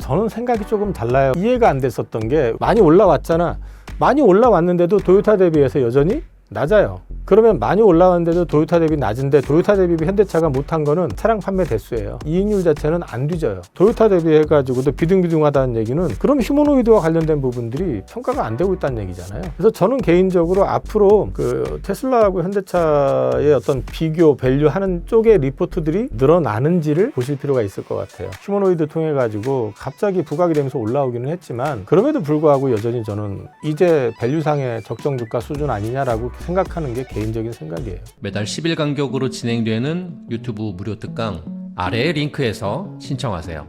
저는 생각이 조금 달라요. 이해가 안 됐었던 게 많이 올라왔잖아. 많이 올라왔는데도 도요타 대비해서 여전히 낮아요. 그러면 많이 올라왔는데도 도요타 대비 낮은데 도요타 대비 현대차가 못한 거는 차량 판매 대수예요. 이익률 자체는 안 뒤져요. 도요타 대비해가지고도 비등비등하다는 얘기는 그럼 휴머노이드와 관련된 부분들이 평가가 안 되고 있다는 얘기잖아요. 그래서 저는 개인적으로 앞으로 그 테슬라하고 현대차의 어떤 비교, 밸류하는 쪽의 리포트들이 늘어나는지를 보실 필요가 있을 것 같아요. 휴머노이드 통해 가지고 갑자기 부각이 되면서 올라오기는 했지만 그럼에도 불구하고 여전히 저는 이제 밸류상의 적정 주가 수준 아니냐라고 생각하는 게 개인적인 생각이에요. 매달 10일 간격으로 진행되는 유튜브 무료 특강 아래의 링크에서 신청하세요.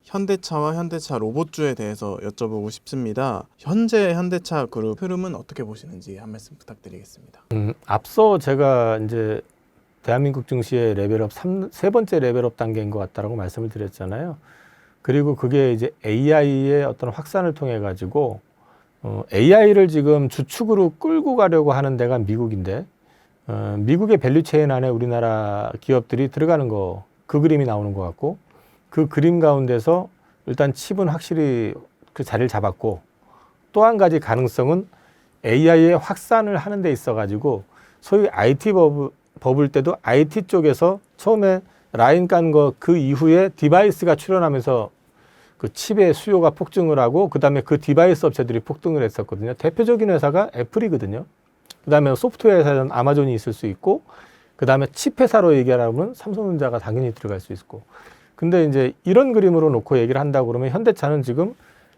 현대차와 현대차 로봇주에 대해서 여쭤보고 싶습니다. 현재 현대차 그룹 흐름은 어떻게 보시는지 한 말씀 부탁드리겠습니다. 앞서 제가 이제 대한민국 증시의 레벨업 세 번째 레벨업 단계인 것 같다라고 말씀을 드렸잖아요. 그리고 그게 이제 AI의 어떤 확산을 통해 가지고 AI를 지금 주축으로 끌고 가려고 하는 데가 미국인데 미국의 밸류체인 안에 우리나라 기업들이 들어가는 거, 그 그림이 나오는 것 같고 그 그림 가운데서 일단 칩은 확실히 그 자리를 잡았고 또 한 가지 가능성은 AI의 확산을 하는 데 있어 가지고 소위 IT 버블 때도 IT 쪽에서 처음에 라인 깐 거 그 이후에 디바이스가 출현하면서 그 칩의 수요가 폭증을 하고 그다음에 그 디바이스 업체들이 폭등을 했었거든요. 대표적인 회사가 애플이거든요. 그다음에 소프트웨어 회사는 아마존이 있을 수 있고 그다음에 칩 회사로 얘기하면 삼성전자가 당연히 들어갈 수 있고. 근데 이제 이런 그림으로 놓고 얘기를 한다고 그러면 현대차는 지금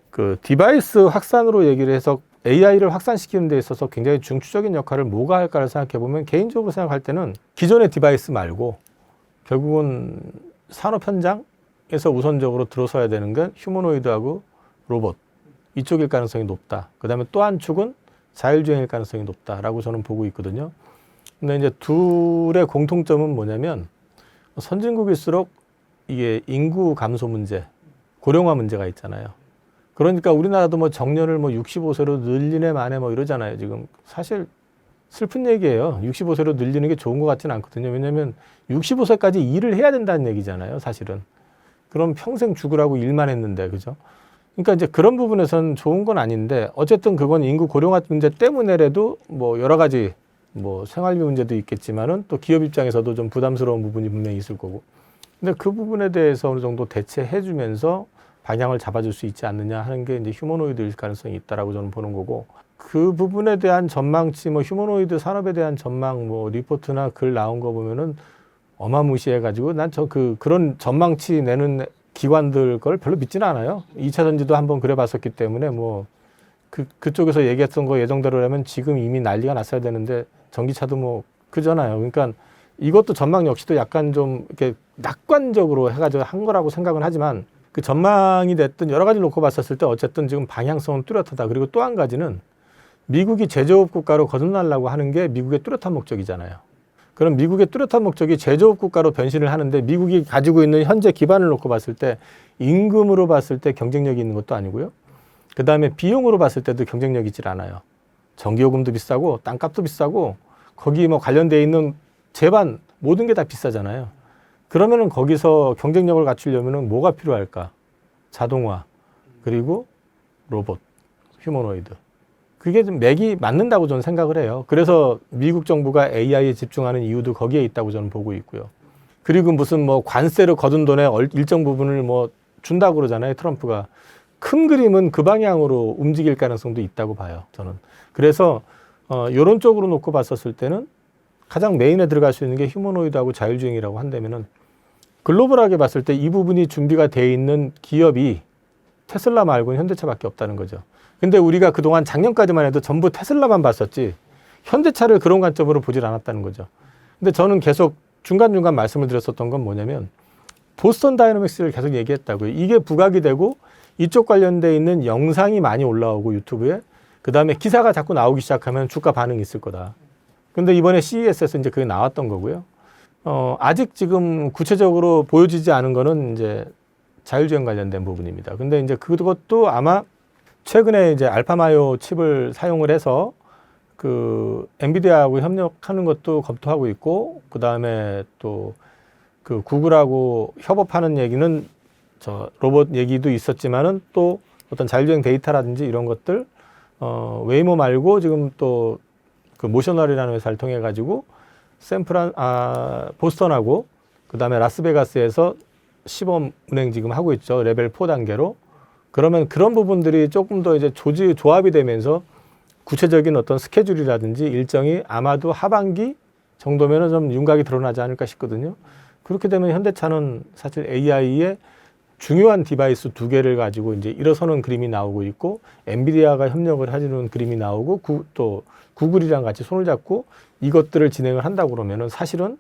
그 디바이스 확산으로 얘기를 해서 AI를 확산시키는 데 있어서 굉장히 중추적인 역할을 뭐가 할까를 생각해 보면 개인적으로 생각할 때는 기존의 디바이스 말고 결국은 산업 현장에서 우선적으로 들어서야 되는 건 휴머노이드하고 로봇 이쪽일 가능성이 높다. 그다음에 또 한 축은 자율주행일 가능성이 높다라고 저는 보고 있거든요. 근데 이제 둘의 공통점은 뭐냐면 선진국일수록 이게 인구 감소 문제, 고령화 문제가 있잖아요. 그러니까 우리나라도 뭐 정년을 뭐 65세로 늘리네 마네 뭐 이러잖아요. 지금 사실 슬픈 얘기예요. 65세로 늘리는 게 좋은 것 같지는 않거든요. 왜냐하면 65세까지 일을 해야 된다는 얘기잖아요. 사실은. 그럼 평생 죽으라고 일만 했는데, 그죠? 그러니까 이제 그런 부분에서는 좋은 건 아닌데 어쨌든 그건 인구 고령화 문제 때문에라도 뭐 여러 가지 뭐 생활비 문제도 있겠지만은 또 기업 입장에서도 좀 부담스러운 부분이 분명히 있을 거고. 근데 그 부분에 대해서 어느 정도 대체해 주면서 방향을 잡아줄 수 있지 않느냐 하는 게 이제 휴머노이드일 가능성이 있다라고 저는 보는 거고 그 부분에 대한 전망치 뭐 휴머노이드 산업에 대한 전망 뭐 리포트나 글 나온 거 보면은 어마무시해 가지고 난 그런 전망치 내는 기관들 걸 별로 믿지는 않아요. 2차 전지도 한번 그래 봤었기 때문에 뭐 그쪽에서 얘기했던 거 예정대로라면 지금 이미 난리가 났어야 되는데 전기차도 뭐 그잖아요. 그러니까 이것도 전망 역시도 약간 좀 이렇게 낙관적으로 해가지고 한 거라고 생각은 하지만 그 전망이 됐든 여러 가지를 놓고 봤었을 때 어쨌든 지금 방향성은 뚜렷하다. 그리고 또 한 가지는 미국이 제조업 국가로 거듭나려고 하는 게 미국의 뚜렷한 목적이잖아요. 그럼 미국의 뚜렷한 목적이 제조업 국가로 변신을 하는데 미국이 가지고 있는 현재 기반을 놓고 봤을 때 임금으로 봤을 때 경쟁력이 있는 것도 아니고요. 그 다음에 비용으로 봤을 때도 경쟁력이 있질 않아요. 전기요금도 비싸고 땅값도 비싸고 거기 뭐 관련되어 있는 제반 모든 게 다 비싸잖아요. 그러면은 거기서 경쟁력을 갖추려면은 뭐가 필요할까? 자동화 그리고 로봇, 휴머노이드. 그게 좀 맥이 맞는다고 저는 생각을 해요. 그래서 미국 정부가 AI에 집중하는 이유도 거기에 있다고 저는 보고 있고요. 그리고 무슨 뭐 관세로 거둔 돈의 일정 부분을 뭐 준다고 그러잖아요. 트럼프가. 큰 그림은 그 방향으로 움직일 가능성도 있다고 봐요. 저는. 그래서 이런 쪽으로 놓고 봤었을 때는 가장 메인에 들어갈 수 있는 게 휴머노이드하고 자율주행이라고 한다면은 글로벌하게 봤을 때 이 부분이 준비가 돼 있는 기업이 테슬라 말고는 현대차밖에 없다는 거죠. 근데 우리가 그동안 작년까지만 해도 전부 테슬라만 봤었지 현대차를 그런 관점으로 보질 않았다는 거죠. 근데 저는 계속 중간중간 말씀을 드렸었던 건 뭐냐면 보스턴 다이너믹스를 계속 얘기했다고요. 이게 부각이 되고 이쪽 관련돼 있는 영상이 많이 올라오고 유튜브에 그다음에 기사가 자꾸 나오기 시작하면 주가 반응이 있을 거다. 근데 이번에 CES에서 이제 그게 나왔던 거고요. 아직 지금 구체적으로 보여지지 않은 거는 이제 자율주행 관련된 부분입니다. 근데 이제 그것도 아마 최근에 이제 알파마요 칩을 사용을 해서 그 엔비디아하고 협력하는 것도 검토하고 있고, 그 다음에 또 그 구글하고 협업하는 얘기는 저 로봇 얘기도 있었지만은 또 어떤 자율주행 데이터라든지 이런 것들 웨이모 말고 지금 또 그 모셔널이라는 회사를 통해 가지고 보스턴하고 그다음에 라스베가스에서 시범 운행 지금 하고 있죠. 레벨 4 단계로. 그러면 그런 부분들이 조금 더 이제 조합이 되면서 구체적인 어떤 스케줄이라든지 일정이 아마도 하반기 정도면은 좀 윤곽이 드러나지 않을까 싶거든요. 그렇게 되면 현대차는 사실 AI의 중요한 디바이스 2개를 가지고 이제 일어서는 그림이 나오고 있고, 엔비디아가 협력을 해주는 그림이 나오고, 또 구글이랑 같이 손을 잡고 이것들을 진행을 한다고 그러면은 사실은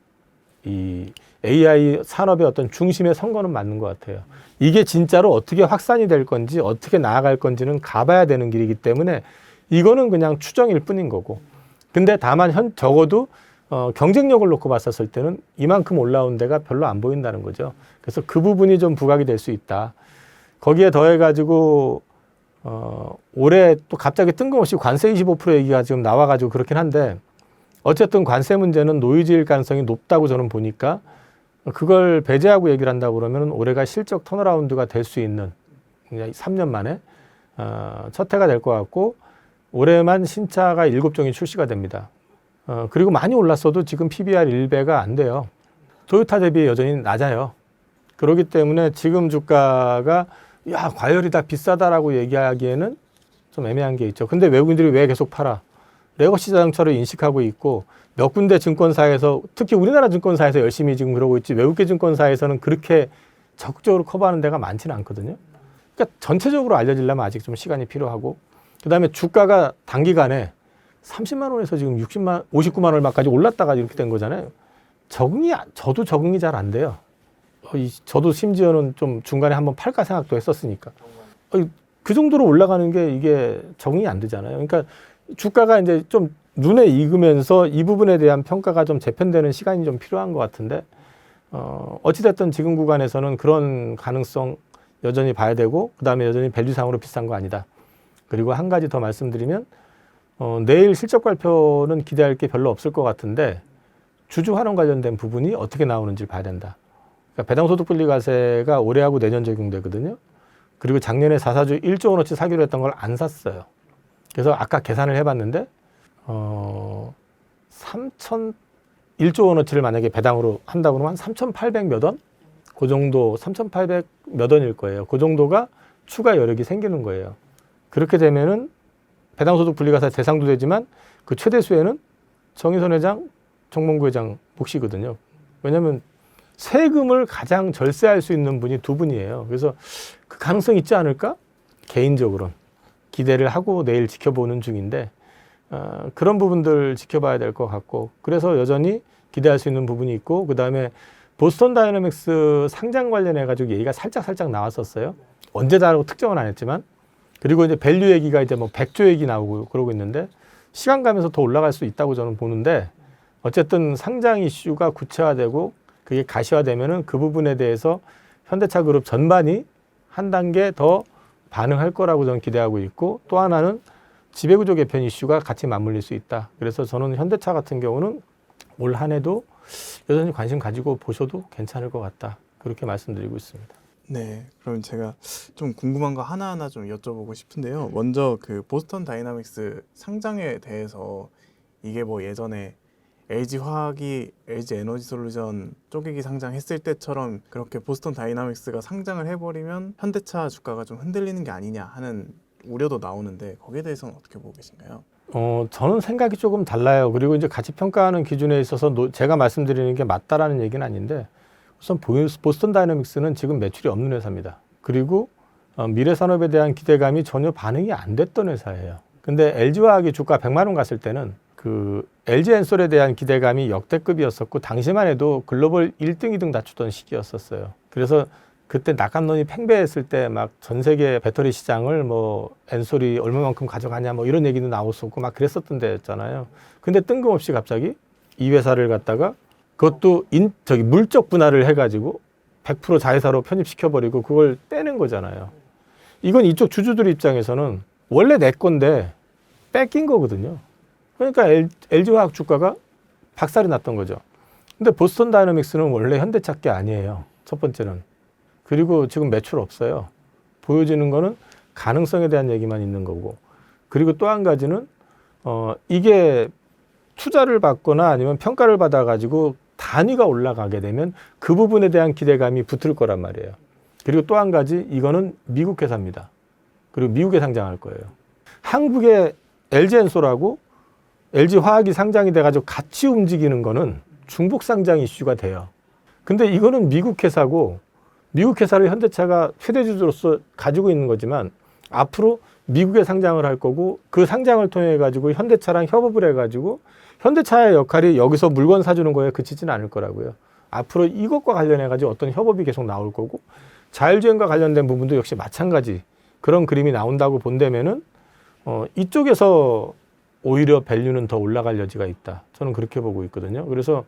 이 AI 산업의 어떤 중심에 선 거는 맞는 것 같아요. 이게 진짜로 어떻게 확산이 될 건지 어떻게 나아갈 건지는 가봐야 되는 길이기 때문에 이거는 그냥 추정일 뿐인 거고. 근데 다만 적어도 경쟁력을 놓고 봤었을 때는 이만큼 올라온 데가 별로 안 보인다는 거죠. 그래서 그 부분이 좀 부각이 될 수 있다. 거기에 더해가지고 올해 또 갑자기 뜬금없이 관세 25% 얘기가 지금 나와가지고 그렇긴 한데, 어쨌든 관세 문제는 노이즈일 가능성이 높다고 저는 보니까 그걸 배제하고 얘기를 한다고 그러면 올해가 실적 턴어라운드가 될 수 있는, 그냥 3년 만에 첫 해가 될 것 같고, 올해만 신차가 7종이 출시가 됩니다. 그리고 많이 올랐어도 지금 PBR 1배가 안 돼요. 토요타 대비 여전히 낮아요. 그렇기 때문에 지금 주가가 야, 과열이다, 비싸다라고 얘기하기에는 좀 애매한 게 있죠. 근데 외국인들이 왜 계속 팔아? 레거시 자동차를 인식하고 있고 몇 군데 증권사에서, 특히 우리나라 증권사에서 열심히 지금 그러고 있지, 외국계 증권사에서는 그렇게 적극적으로 커버하는 데가 많지는 않거든요. 그러니까 전체적으로 알려지려면 아직 좀 시간이 필요하고, 그다음에 주가가 단기간에 30만 원에서 지금 59만 얼마까지 올랐다가 이렇게 된 거잖아요. 저도 적응이 잘 안 돼요. 저도 심지어는 좀 중간에 한번 팔까 생각도 했었으니까. 그 정도로 올라가는 게 이게 적응이 안 되잖아요. 그러니까 주가가 이제 좀 눈에 익으면서 이 부분에 대한 평가가 좀 재편되는 시간이 좀 필요한 것 같은데, 어찌됐든 지금 구간에서는 그런 가능성 여전히 봐야 되고, 그 다음에 여전히 밸류상으로 비싼 거 아니다. 그리고 한 가지 더 말씀드리면, 내일 실적 발표는 기대할 게 별로 없을 것 같은데, 주주 환원 관련된 부분이 어떻게 나오는지 봐야 된다. 그러니까 배당소득 분리과세가 올해하고 내년 적용되거든요. 그리고 작년에 4사주 1조 원어치 사기로 했던 걸 안 샀어요. 그래서 아까 계산을 해봤는데 1조 원어치를 만약에 배당으로 한다고 하면 한 3,800 몇 원? 그 정도, 3,800 몇 원일 거예요. 그 정도가 추가 여력이 생기는 거예요. 그렇게 되면은 배당소득 분리과세 대상도 되지만 그 최대수에는 정의선 회장, 정몽구 회장 몫이거든요. 왜냐하면 세금을 가장 절세할 수 있는 분이 두 분이에요. 그래서 그 가능성이 있지 않을까? 개인적으로는 기대를 하고 내일 지켜보는 중인데, 그런 부분들 지켜봐야 될 것 같고, 그래서 여전히 기대할 수 있는 부분이 있고, 그 다음에 보스턴 다이내믹스 상장 관련해 가지고 얘기가 살짝 나왔었어요. 언제다라고 특정은 안 했지만. 그리고 이제 밸류 얘기가 이제 뭐 100조 얘기 나오고 그러고 있는데, 시간 가면서 더 올라갈 수 있다고 저는 보는데, 어쨌든 상장 이슈가 구체화되고 그게 가시화되면은 그 부분에 대해서 현대차 그룹 전반이 한 단계 더 반응할 거라고 저는 기대하고 있고, 또 하나는 지배구조 개편 이슈가 같이 맞물릴 수 있다. 그래서 저는 현대차 같은 경우는 올 한 해도 여전히 관심 가지고 보셔도 괜찮을 것 같다. 그렇게 말씀드리고 있습니다. 네, 그럼 제가 좀 궁금한 거 하나하나 좀 여쭤보고 싶은데요. 먼저 그 보스턴 다이나믹스 상장에 대해서 이게 뭐 예전에 LG화학이 LG에너지솔루션 쪼개기 상장했을 때처럼 그렇게 보스턴 다이나믹스가 상장을 해버리면 현대차 주가가 좀 흔들리는 게 아니냐 하는 우려도 나오는데, 거기에 대해서는 어떻게 보고 계신가요? 저는 생각이 조금 달라요. 그리고 이제 가치 평가하는 기준에 있어서 제가 말씀드리는 게 맞다라는 얘기는 아닌데, 우선 보스턴 다이내믹스는 지금 매출이 없는 회사입니다. 그리고 미래 산업에 대한 기대감이 전혀 반응이 안 됐던 회사예요. 근데 LG화학이 주가 100만 원 갔을 때는 그 LG 엔솔에 대한 기대감이 역대급이었었고, 당시만 해도 글로벌 1등, 2등 다투던 시기였었어요. 그래서 그때 낙관론이 팽배했을 때 막 전 세계 배터리 시장을 뭐 엔솔이 얼마만큼 가져가냐 뭐 이런 얘기도 나왔었고 막 그랬었던 데였잖아요. 근데 뜬금없이 갑자기 이 회사를 갖다가 그것도 물적 분할을 해가지고 100% 자회사로 편입시켜버리고 그걸 떼는 거잖아요. 이건 이쪽 주주들 입장에서는 원래 내 건데 뺏긴 거거든요. 그러니까 LG화학 주가가 박살이 났던 거죠. 근데 보스턴 다이내믹스는 원래 현대차 게 아니에요. 첫 번째는. 그리고 지금 매출 없어요. 보여지는 거는 가능성에 대한 얘기만 있는 거고. 그리고 또 한 가지는 이게 투자를 받거나 아니면 평가를 받아가지고 단위가 올라가게 되면 그 부분에 대한 기대감이 붙을 거란 말이에요. 그리고 또 한 가지, 이거는 미국 회사입니다. 그리고 미국에 상장할 거예요. 한국의 LG엔솔하고 LG화학이 상장이 돼가지고 같이 움직이는 거는 중복 상장 이슈가 돼요. 근데 이거는 미국 회사고, 미국 회사를 현대차가 최대주주로서 가지고 있는 거지만 앞으로 미국에 상장을 할 거고, 그 상장을 통해 가지고 현대차랑 협업을 해가지고 현대차의 역할이 여기서 물건 사주는 거에 그치지는 않을 거라고요. 앞으로 이것과 관련해 가지고 어떤 협업이 계속 나올 거고, 자율주행과 관련된 부분도 역시 마찬가지 그런 그림이 나온다고 본다면은 이쪽에서 오히려 밸류는 더 올라갈 여지가 있다. 저는 그렇게 보고 있거든요. 그래서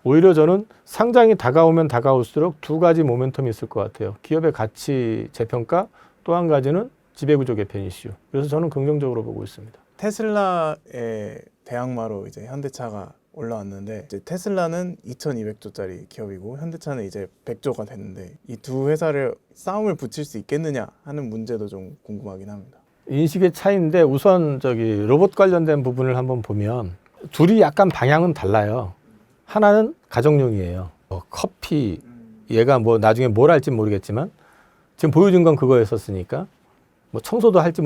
오히려 저는 상장이 다가오면 다가올수록 두 가지 모멘텀이 있을 것 같아요. 기업의 가치 재평가, 또 한 가지는 지배구조 개편 이슈. 그래서 저는 긍정적으로 보고 있습니다. 테슬라의 대항마로 이제 현대차가 올라왔는데, 이제 테슬라는 2,200조짜리 기업이고 현대차는 이제 100조가 됐는데 이 두 회사를 싸움을 붙일 수 있겠느냐 하는 문제도 좀 궁금하긴 합니다. 인식의 차이인데, 우선 로봇 관련된 부분을 한번 보면 둘이 약간 방향은 달라요. 하나는 가정용이에요. 커피, 얘가 뭐 나중에 뭘 할지 모르겠지만 지금 보여준 건 그거였었으니까 뭐 청소도 할지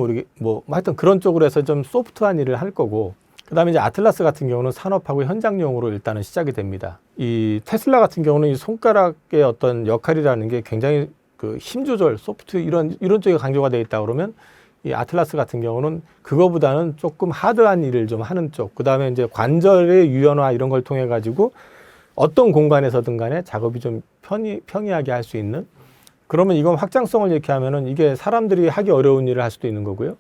하여튼 그런 쪽으로 해서 좀 소프트한 일을 할 거고, 그다음에 이제 아틀라스 같은 경우는 산업하고 현장용으로 일단은 시작이 됩니다. 이 테슬라 같은 경우는 이 손가락의 어떤 역할이라는 게 굉장히 그 힘 조절, 소프트 이런 쪽에 강조가 돼 있다 그러면, 이 아틀라스 같은 경우는 그거보다는 조금 하드한 일을 좀 하는 쪽, 그다음에 이제 관절의 유연화 이런 걸 통해 가지고 어떤 공간에서든 간에 작업이 좀 편리하게 할 수 있는, 그러면 이건 확장성을 얘기하면은 이게 사람들이 하기 어려운 일을 할 수도 있는 거고요.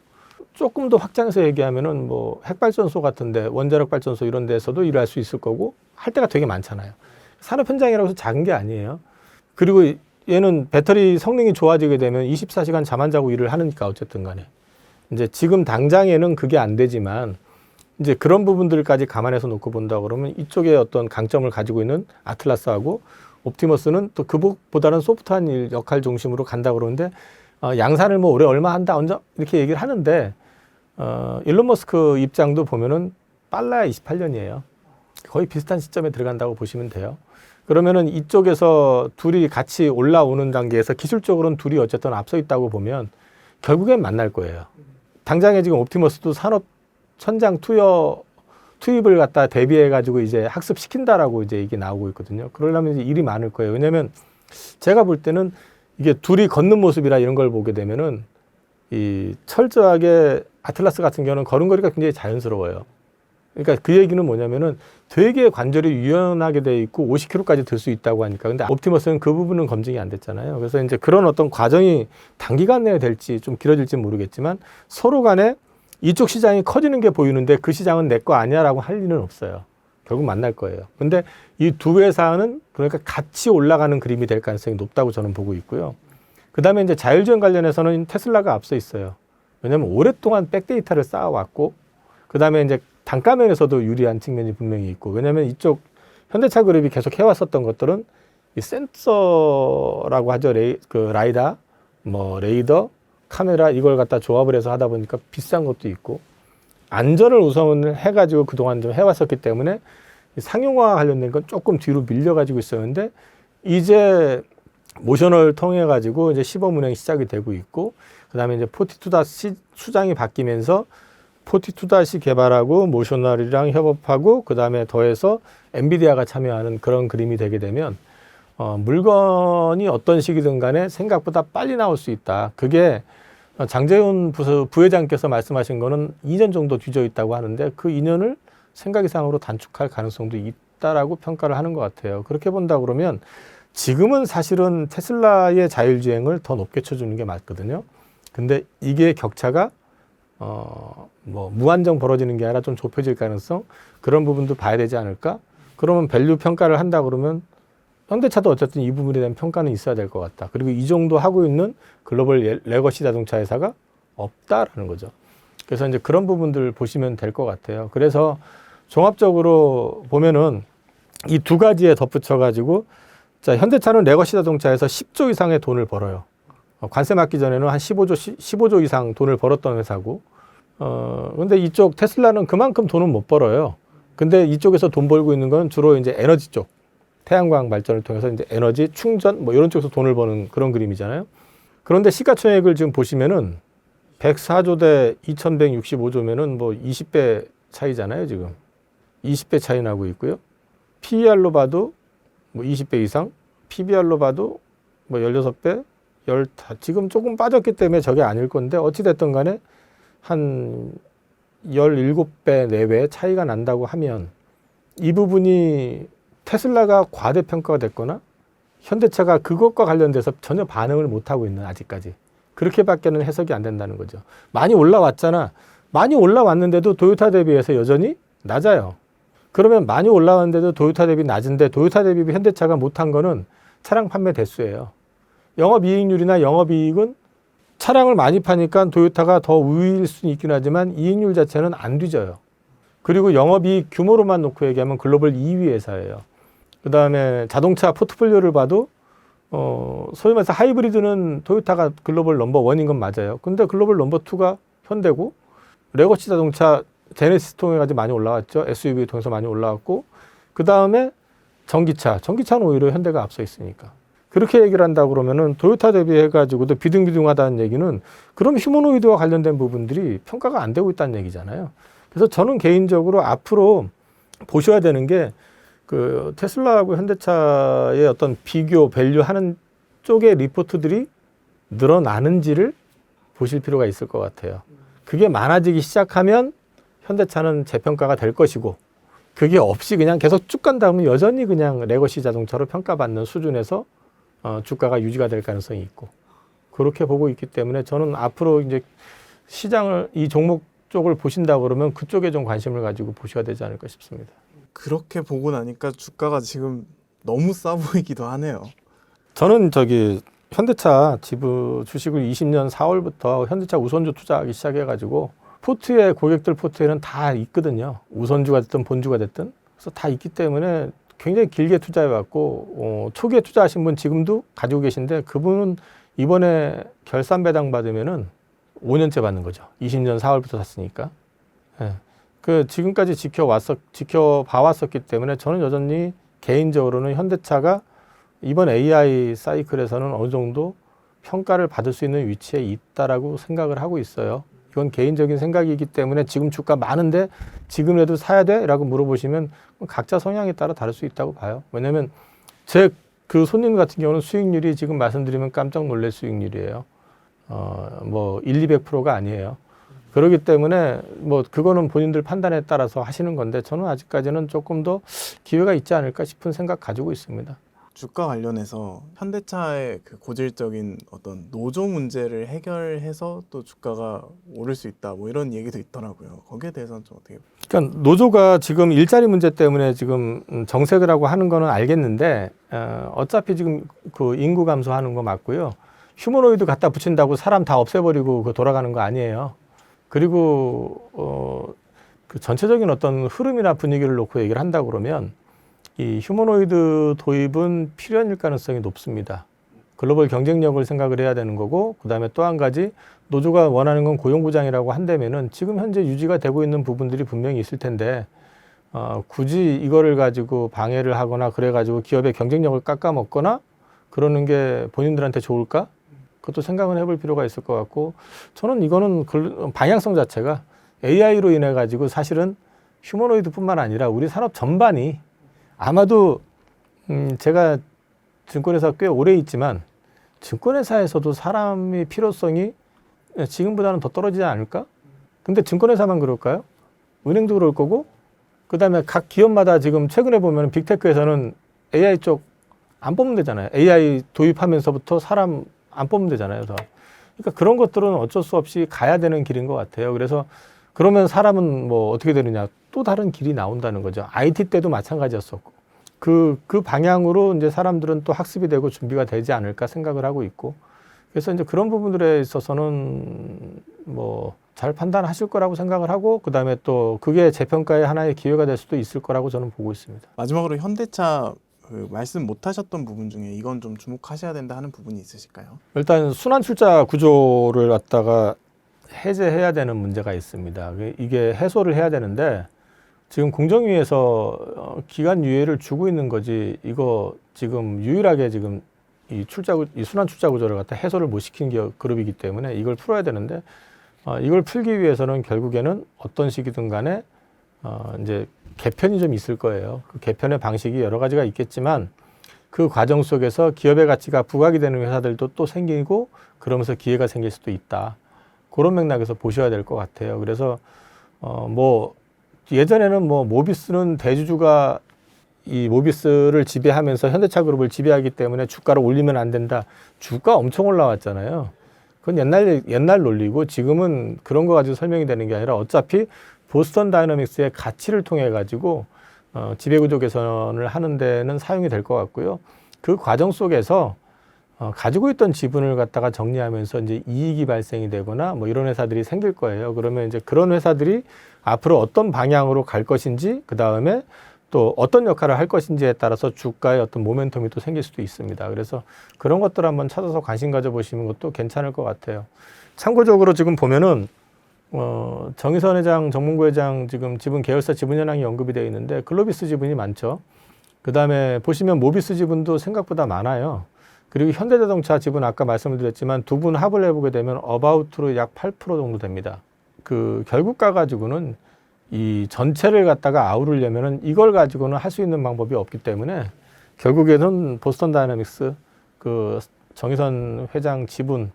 조금 더 확장해서 얘기하면은 뭐 핵발전소 같은데, 원자력 발전소 이런 데서도 일을 할 수 있을 거고, 할 때가 되게 많잖아요. 산업 현장이라고 해서 작은 게 아니에요. 그리고 얘는 배터리 성능이 좋아지게 되면 24시간 잠 안 자고 일을 하니까 어쨌든 간에 이제 지금 당장에는 그게 안 되지만, 이제 그런 부분들까지 감안해서 놓고 본다 그러면 이쪽에 어떤 강점을 가지고 있는 아틀라스하고 옵티머스는 또 그보다는 소프트한 일 역할 중심으로 간다 그러는데, 양산을 뭐 올해 얼마 한다 언제 이렇게 얘기를 하는데, 일론 머스크 입장도 보면은 빨라야 28년이에요. 거의 비슷한 시점에 들어간다고 보시면 돼요. 그러면은 이쪽에서 둘이 같이 올라오는 단계에서 기술적으로는 둘이 어쨌든 앞서 있다고 보면 결국엔 만날 거예요. 당장에 지금 옵티머스도 산업 천장 투입을 갖다 대비해 가지고 이제 학습시킨다라고 이제 이게 나오고 있거든요. 그러려면 이제 일이 많을 거예요. 왜냐면 제가 볼 때는 이게 둘이 걷는 모습이라 이런 걸 보게 되면은 이 철저하게 아틀라스 같은 경우는 걸음걸이가 굉장히 자연스러워요. 그러니까 그 얘기는 뭐냐면은 되게 관절이 유연하게 돼 있고 50kg까지 들 수 있다고 하니까. 근데 옵티머스는 그 부분은 검증이 안 됐잖아요. 그래서 이제 그런 어떤 과정이 단기간 내에 될지 좀 길어질지 모르겠지만, 서로 간에 이쪽 시장이 커지는 게 보이는데 그 시장은 내 거 아니야라고 할 리는 없어요. 결국 만날 거예요. 근데 이 두 회사는 그러니까 같이 올라가는 그림이 될 가능성이 높다고 저는 보고 있고요. 그다음에 이제 자율주행 관련해서는 테슬라가 앞서 있어요. 왜냐하면 오랫동안 백데이터를 쌓아왔고, 그다음에 이제 단가 면에서도 유리한 측면이 분명히 있고, 왜냐하면 이쪽 현대차 그룹이 계속 해왔었던 것들은 이 센서라고 하죠. 라이다, 뭐 레이더, 카메라 이걸 갖다 조합을 해서 하다 보니까 비싼 것도 있고, 안전을 우선을 해가지고 그동안 좀 해왔었기 때문에 상용화 관련된 건 조금 뒤로 밀려가지고 있었는데, 이제 모셔널 통해 가지고 이제 시범 운행이 시작이 되고 있고, 그다음에 이제 42-C 수장이 바뀌면서 42-C 개발하고 모셔널이랑 협업하고, 그다음에 더해서 엔비디아가 참여하는 그런 그림이 되게 되면 물건이 어떤 시기든 간에 생각보다 빨리 나올 수 있다. 그게 장재훈 부회장께서 말씀하신 거는 2년 정도 뒤져 있다고 하는데, 그 2년을 생각 이상으로 단축할 가능성도 있다라고 평가를 하는 것 같아요. 그렇게 본다 그러면 지금은 사실은 테슬라의 자율주행을 더 높게 쳐주는 게 맞거든요. 근데 이게 격차가 뭐 무한정 벌어지는 게 아니라 좀 좁혀질 가능성, 그런 부분도 봐야 되지 않을까? 그러면 밸류 평가를 한다 그러면 현대차도 어쨌든 이 부분에 대한 평가는 있어야 될 것 같다. 그리고 이 정도 하고 있는 글로벌 레거시 자동차 회사가 없다라는 거죠. 그래서 이제 그런 부분들 보시면 될 것 같아요. 그래서 종합적으로 보면은 이 두 가지에 덧붙여 가지고 자, 현대차는 레거시 자동차에서 10조 이상의 돈을 벌어요. 관세 맞기 전에는 한 15조 이상 돈을 벌었던 회사고, 근데 이쪽 테슬라는 그만큼 돈은 못 벌어요. 근데 이쪽에서 돈 벌고 있는 건 주로 이제 에너지 쪽, 태양광 발전을 통해서 이제 에너지 충전 뭐 이런 쪽에서 돈을 버는 그런 그림이잖아요. 그런데 시가총액을 지금 보시면은 104조 대 2165조면은 뭐 20배 차이잖아요, 지금. 20배 차이 나고 있고요. PER로 봐도 뭐 20배 이상, PBR로 봐도 뭐 16배, 지금 조금 빠졌기 때문에 저게 아닐 건데 어찌됐든 간에 한 17배 내외 차이가 난다고 하면 이 부분이 테슬라가 과대평가가 됐거나 현대차가 그것과 관련돼서 전혀 반응을 못하고 있는 아직까지 그렇게밖에는 해석이 안 된다는 거죠. 많이 올라왔잖아. 많이 올라왔는데도 도요타 대비해서 여전히 낮아요. 그러면 많이 올라왔는데도 도요타 대비 낮은데 도요타 대비 현대차가 못한 거는 차량 판매 대수예요. 영업이익률이나 영업이익은 차량을 많이 파니까 도요타가 더 우위일 수는 있긴 하지만 이익률 자체는 안 뒤져요. 그리고 영업이익 규모로만 놓고 얘기하면 글로벌 2위 회사예요. 그 다음에 자동차 포트폴리오를 봐도 소위 말해서 하이브리드는 토요타가 글로벌 넘버 1인 건 맞아요. 근데 글로벌 넘버 2가 현대고 레거시 자동차 제네시스 통해 가지고 많이 올라왔죠. SUV 통해서 많이 올라왔고 그 다음에 전기차는 오히려 현대가 앞서 있으니까. 그렇게 얘기를 한다고 그러면은 도요타 대비해 가지고도 비등비등하다는 얘기는 그럼 휴머노이드와 관련된 부분들이 평가가 안 되고 있다는 얘기잖아요. 그래서 저는 개인적으로 앞으로 보셔야 되는 게 그 테슬라하고 현대차의 어떤 비교, 밸류하는 쪽의 리포트들이 늘어나는지를 보실 필요가 있을 것 같아요. 그게 많아지기 시작하면 현대차는 재평가가 될 것이고 그게 없이 그냥 계속 쭉 간다면 여전히 그냥 레거시 자동차로 평가받는 수준에서 주가가 유지가 될 가능성이 있고 그렇게 보고 있기 때문에 저는 앞으로 이제 시장을 이 종목 쪽을 보신다 그러면 그쪽에 좀 관심을 가지고 보셔야 되지 않을까 싶습니다. 그렇게 보고 나니까 주가가 지금 너무 싸 보이기도 하네요. 저는 현대차 주식을 20년 4월부터 현대차 우선주 투자하기 시작해가지고 고객들 포트에는 다 있거든요. 우선주가 됐든 본주가 됐든. 그래서 다 있기 때문에 굉장히 길게 투자해왔고 초기에 투자하신 분 지금도 가지고 계신데 그분은 이번에 결산 배당 받으면은 5년째 받는 거죠. 20년 4월부터 샀으니까. 네. 지금까지 지켜봐왔었기 때문에 저는 여전히 개인적으로는 현대차가 이번 AI 사이클에서는 어느 정도 평가를 받을 수 있는 위치에 있다라고 생각을 하고 있어요. 이건 개인적인 생각이기 때문에 지금 주가 많은데 지금이라도 사야 돼? 라고 물어보시면 각자 성향에 따라 다를 수 있다고 봐요. 왜냐면 제 그 손님 같은 경우는 수익률이 지금 말씀드리면 깜짝 놀랄 수익률이에요. 200%가 아니에요. 그렇기 때문에 그거는 본인들 판단에 따라서 하시는 건데 저는 아직까지는 조금 더 기회가 있지 않을까 싶은 생각 가지고 있습니다. 주가 관련해서 현대차의 그 고질적인 어떤 노조 문제를 해결해서 또 주가가 오를 수 있다 뭐 이런 얘기도 있더라고요. 거기에 대해서는 좀 어떻게? 그러니까 노조가 지금 일자리 문제 때문에 지금 정색을 하고 하는 거는 알겠는데 어차피 지금 그 인구 감소하는 거 맞고요. 휴머노이드 갖다 붙인다고 사람 다 없애버리고 그 돌아가는 거 아니에요. 그리고 그 전체적인 어떤 흐름이나 분위기를 놓고 얘기를 한다 그러면 이 휴머노이드 도입은 필연일 가능성이 높습니다. 글로벌 경쟁력을 생각을 해야 되는 거고 그다음에 또 한 가지 노조가 원하는 건 고용보장이라고 한다면은 지금 현재 유지가 되고 있는 부분들이 분명히 있을 텐데 굳이 이거를 가지고 방해를 하거나 그래가지고 기업의 경쟁력을 깎아먹거나 그러는 게 본인들한테 좋을까? 그것도 생각은 해볼 필요가 있을 것 같고 저는 이거는 방향성 자체가 AI로 인해 가지고 사실은 휴머노이드뿐만 아니라 우리 산업 전반이 아마도 제가 증권회사 꽤 오래 있지만 증권회사에서도 사람의 필요성이 지금보다는 더 떨어지지 않을까? 근데 증권회사만 그럴까요? 은행도 그럴 거고 그다음에 각 기업마다 지금 최근에 보면 빅테크에서는 AI 쪽 안 뽑으면 되잖아요. AI 도입하면서부터 사람 안 뽑으면 되잖아요. 그러니까 그런 것들은 어쩔 수 없이 가야 되는 길인 것 같아요. 그래서 그러면 사람은 어떻게 되느냐? 또 다른 길이 나온다는 거죠. IT 때도 마찬가지였었고. 그 방향으로 이제 사람들은 또 학습이 되고 준비가 되지 않을까 생각을 하고 있고. 그래서 이제 그런 부분들에 있어서는 잘 판단하실 거라고 생각을 하고 그다음에 또 그게 재평가의 하나의 기회가 될 수도 있을 거라고 저는 보고 있습니다. 마지막으로 현대차 그 말씀 못 하셨던 부분 중에 이건 좀 주목하셔야 된다 하는 부분이 있으실까요? 일단 순환 출자 구조를 갖다가 해제해야 되는 문제가 있습니다. 이게 해소를 해야 되는데 지금 공정위에서 기간 유예를 주고 있는 거지 이거 지금 유일하게 지금 이 순환 출자 구조를 갖다 해소를 못 시킨 그룹이기 때문에 이걸 풀어야 되는데 이걸 풀기 위해서는 결국에는 어떤 식이든 간에 이제 개편이 좀 있을 거예요. 그 개편의 방식이 여러 가지가 있겠지만 그 과정 속에서 기업의 가치가 부각이 되는 회사들도 또 생기고 그러면서 기회가 생길 수도 있다. 그런 맥락에서 보셔야 될 것 같아요. 그래서 뭐 예전에는 뭐 모비스는 대주주가 이 모비스를 지배하면서 현대차 그룹을 지배하기 때문에 주가를 올리면 안 된다. 주가 엄청 올라왔잖아요. 그건 옛날 논리고 지금은 그런 거 가지고 설명이 되는 게 아니라 어차피 보스턴 다이너믹스의 가치를 통해 가지고 지배구조 개선을 하는 데는 사용이 될 것 같고요. 그 과정 속에서 가지고 있던 지분을 갖다가 정리하면서 이제 이익이 발생이 되거나 뭐 이런 회사들이 생길 거예요. 그러면 이제 그런 회사들이 앞으로 어떤 방향으로 갈 것인지 그 다음에 또 어떤 역할을 할 것인지에 따라서 주가의 어떤 모멘텀이 또 생길 수도 있습니다. 그래서 그런 것들 한번 찾아서 관심 가져보시는 것도 괜찮을 것 같아요. 참고적으로 지금 보면은 정의선 회장, 정몽구 회장 지금 지분 계열사 지분 현황이 언급이 되어 있는데 글로비스 지분이 많죠. 그 다음에 보시면 모비스 지분도 생각보다 많아요. 그리고 현대자동차 지분 아까 말씀을 드렸지만 두 분 합을 해보게 되면 어바웃으로 약 8% 정도 됩니다. 그 결국 가지고는 이 전체를 갖다가 아우르려면은 이걸 가지고는 할 수 있는 방법이 없기 때문에 결국에는 보스턴 다이너믹스 그 정의선 회장 지분을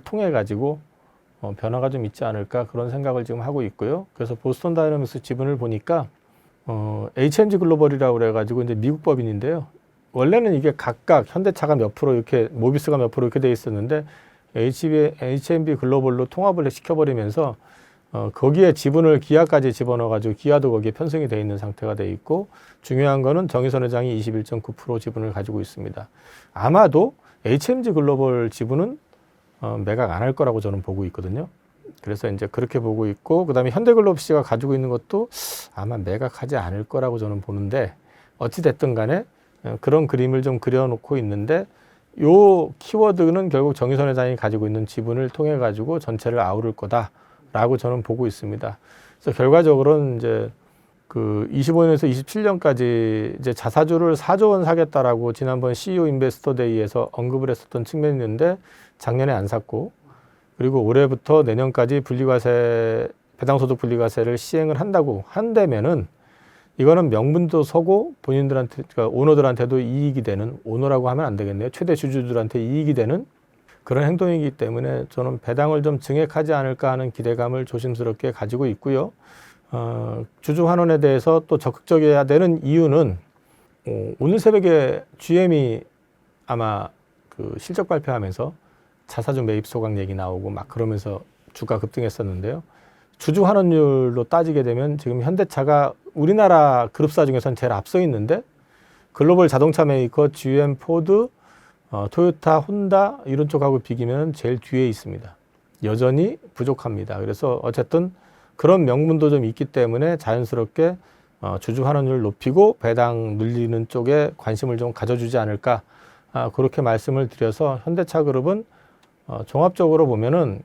통해 가지고 변화가 좀 있지 않을까 그런 생각을 지금 하고 있고요. 그래서 보스턴 다이너믹스 지분을 보니까 HMG 글로벌이라고 그래가지고 이제 미국 법인인데요. 원래는 이게 각각 현대차가 몇 프로 이렇게 모비스가 몇 프로 이렇게 돼 있었는데 HMB 글로벌로 통합을 시켜버리면서 거기에 지분을 기아까지 집어넣어가지고 기아도 거기에 편성이 돼 있는 상태가 돼 있고 중요한 거는 정의선 회장이 21.9% 지분을 가지고 있습니다. 아마도 HMG 글로벌 지분은 매각 안 할 거라고 저는 보고 있거든요. 그래서 이제 그렇게 보고 있고 그다음에 현대글로비스가 가지고 있는 것도 아마 매각하지 않을 거라고 저는 보는데 어찌 됐든 간에 그런 그림을 좀 그려놓고 있는데 요 키워드는 결국 정의선 회장이 가지고 있는 지분을 통해 가지고 전체를 아우를 거다라고 저는 보고 있습니다. 그래서 결과적으로는 이제 그 25년에서 27년까지 이제 자사주를 4조 원 사겠다라고 지난번 CEO 인베스터 데이에서 언급을 했었던 측면이 있는데 작년에 안 샀고 그리고 올해부터 내년까지 분리과세 배당소득 분리과세를 시행을 한다면은 이거는 명분도 서고 본인들한테 그러니까 오너들한테도 이익이 되는 오너라고 하면 안 되겠네요. 최대 주주들한테 이익이 되는 그런 행동이기 때문에 저는 배당을 좀 증액하지 않을까 하는 기대감을 조심스럽게 가지고 있고요. 주주 환원에 대해서 또 적극적이어야 되는 이유는 오늘 새벽에 GM이 아마 그 실적 발표하면서 자사주 매입 소각 얘기 나오고 막 그러면서 주가 급등했었는데요. 주주 환원율로 따지게 되면 지금 현대차가 우리나라 그룹사 중에서는 제일 앞서 있는데 글로벌 자동차 메이커 GM, 포드, 토요타, 혼다 이런 쪽하고 비기면 제일 뒤에 있습니다. 여전히 부족합니다. 그래서 어쨌든 그런 명분도 좀 있기 때문에 자연스럽게 주주 환원율 높이고 배당 늘리는 쪽에 관심을 좀 가져주지 않을까 그렇게 말씀을 드려서 현대차 그룹은 종합적으로 보면은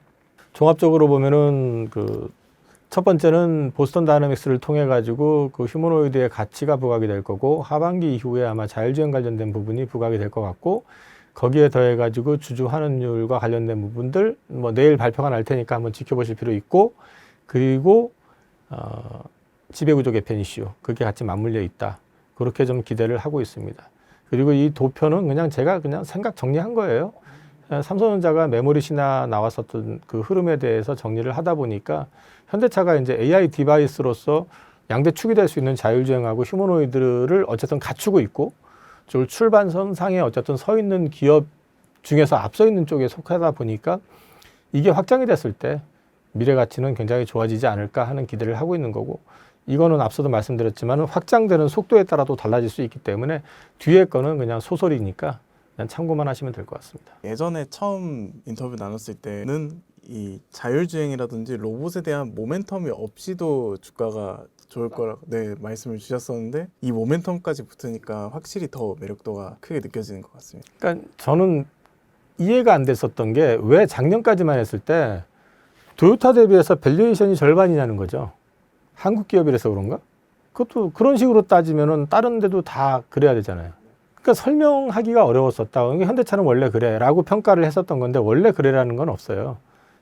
그 첫 번째는 보스턴 다이너믹스를 통해 가지고 그 휴머노이드의 가치가 부각이 될 거고 하반기 이후에 아마 자율주행 관련된 부분이 부각이 될 것 같고 거기에 더해 가지고 주주 환원율과 관련된 부분들 뭐 내일 발표가 날 테니까 한번 지켜보실 필요 있고 그리고 지배구조 개편 이슈 그게 같이 맞물려 있다 그렇게 좀 기대를 하고 있습니다. 그리고 이 도표는 그냥 제가 그냥 생각 정리한 거예요. 삼성전자가 메모리 신화 나왔었던 그 흐름에 대해서 정리를 하다 보니까 현대차가 이제 AI 디바이스로서 양대 축이 될 수 있는 자율주행하고 휴머노이드를 어쨌든 갖추고 있고 출발선 상에 어쨌든 서 있는 기업 중에서 앞서 있는 쪽에 속하다 보니까 이게 확장이 됐을 때 미래 가치는 굉장히 좋아지지 않을까 하는 기대를 하고 있는 거고 이거는 앞서도 말씀드렸지만 확장되는 속도에 따라도 달라질 수 있기 때문에 뒤에 거는 그냥 소설이니까 그냥 참고만 하시면 될 것 같습니다. 예전에 처음 인터뷰 나눴을 때는 이 자율주행이라든지 로봇에 대한 모멘텀이 없이도 주가가 좋을 거라고 네 말씀을 주셨었는데 이 모멘텀까지 붙으니까 확실히 더 매력도가 크게 느껴지는 것 같습니다. 그러니까 저는 이해가 안 됐었던 게 왜 작년까지만 했을 때 토요타 대비해서 밸류에이션이 절반이냐는 거죠. 한국 기업이라서 그런가? 그것도 그런 식으로 따지면은 다른 데도 다 그래야 되잖아요. 그러니까 설명하기가 어려웠었다. 현대차는 원래 그래라고 평가를 했었던 건데 원래 그래라는 건 없어요.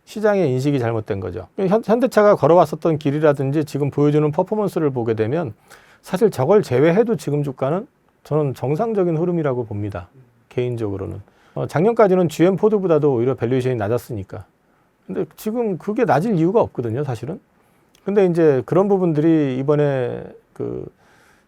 시장의 인식이 잘못된 거죠. 현대차가 걸어왔었던 길이라든지 지금 보여주는 퍼포먼스를 보게 되면 사실 저걸 제외해도 지금 주가는 저는 정상적인 흐름이라고 봅니다. 개인적으로는. 작년까지는 GM 포드보다도 오히려 밸류에이션이 낮았으니까. 근데 지금 그게 낮을 이유가 없거든요, 사실은. 근데 이제 그런 부분들이 이번에 그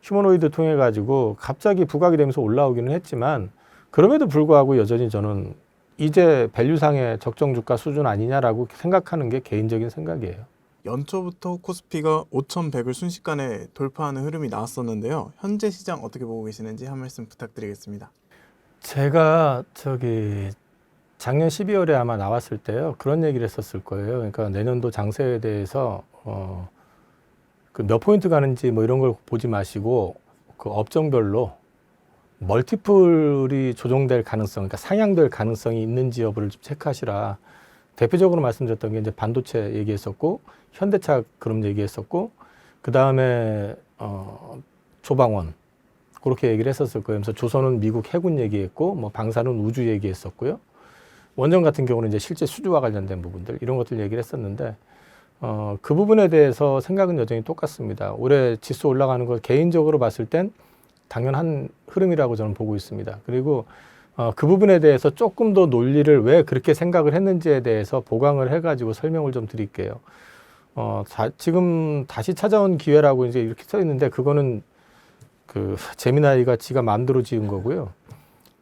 휴머노이드 통해 가지고 갑자기 부각이 되면서 올라오기는 했지만 그럼에도 불구하고 여전히 저는 이제 밸류상의 적정 주가 수준 아니냐라고 생각하는 게 개인적인 생각이에요. 연초부터 코스피가 5,100을 순식간에 돌파하는 흐름이 나왔었는데요. 현재 시장 어떻게 보고 계시는지 한 말씀 부탁드리겠습니다. 제가 작년 12월에 아마 나왔을 때요. 그런 얘기를 했었을 거예요. 그러니까 내년도 장세에 대해서 그 몇 포인트 가는지 뭐 이런 걸 보지 마시고 그 업종별로 멀티플이 조정될 가능성, 그러니까 상향될 가능성이 있는지 여부를 좀 체크하시라. 대표적으로 말씀드렸던 게 이제 반도체 얘기했었고, 현대차 그런 얘기했었고, 그 다음에 조방원 그렇게 얘기를 했었을 거예요. 그래서 조선은 미국 해군 얘기했고, 뭐 방사는 우주 얘기했었고요. 원전 같은 경우는 이제 실제 수주와 관련된 부분들 이런 것들 얘기를 했었는데, 그 부분에 대해서 생각은 여전히 똑같습니다. 올해 지수 올라가는 걸 개인적으로 봤을 땐 당연한 흐름이라고 저는 보고 있습니다. 그리고 그 부분에 대해서 조금 더 논리를 왜 그렇게 생각을 했는지에 대해서 보강을 해가지고 설명을 좀 드릴게요. 지금 다시 찾아온 기회라고 이제 이렇게 써 있는데 그거는 그 제미나이가 지가 마음대로 지은 거고요.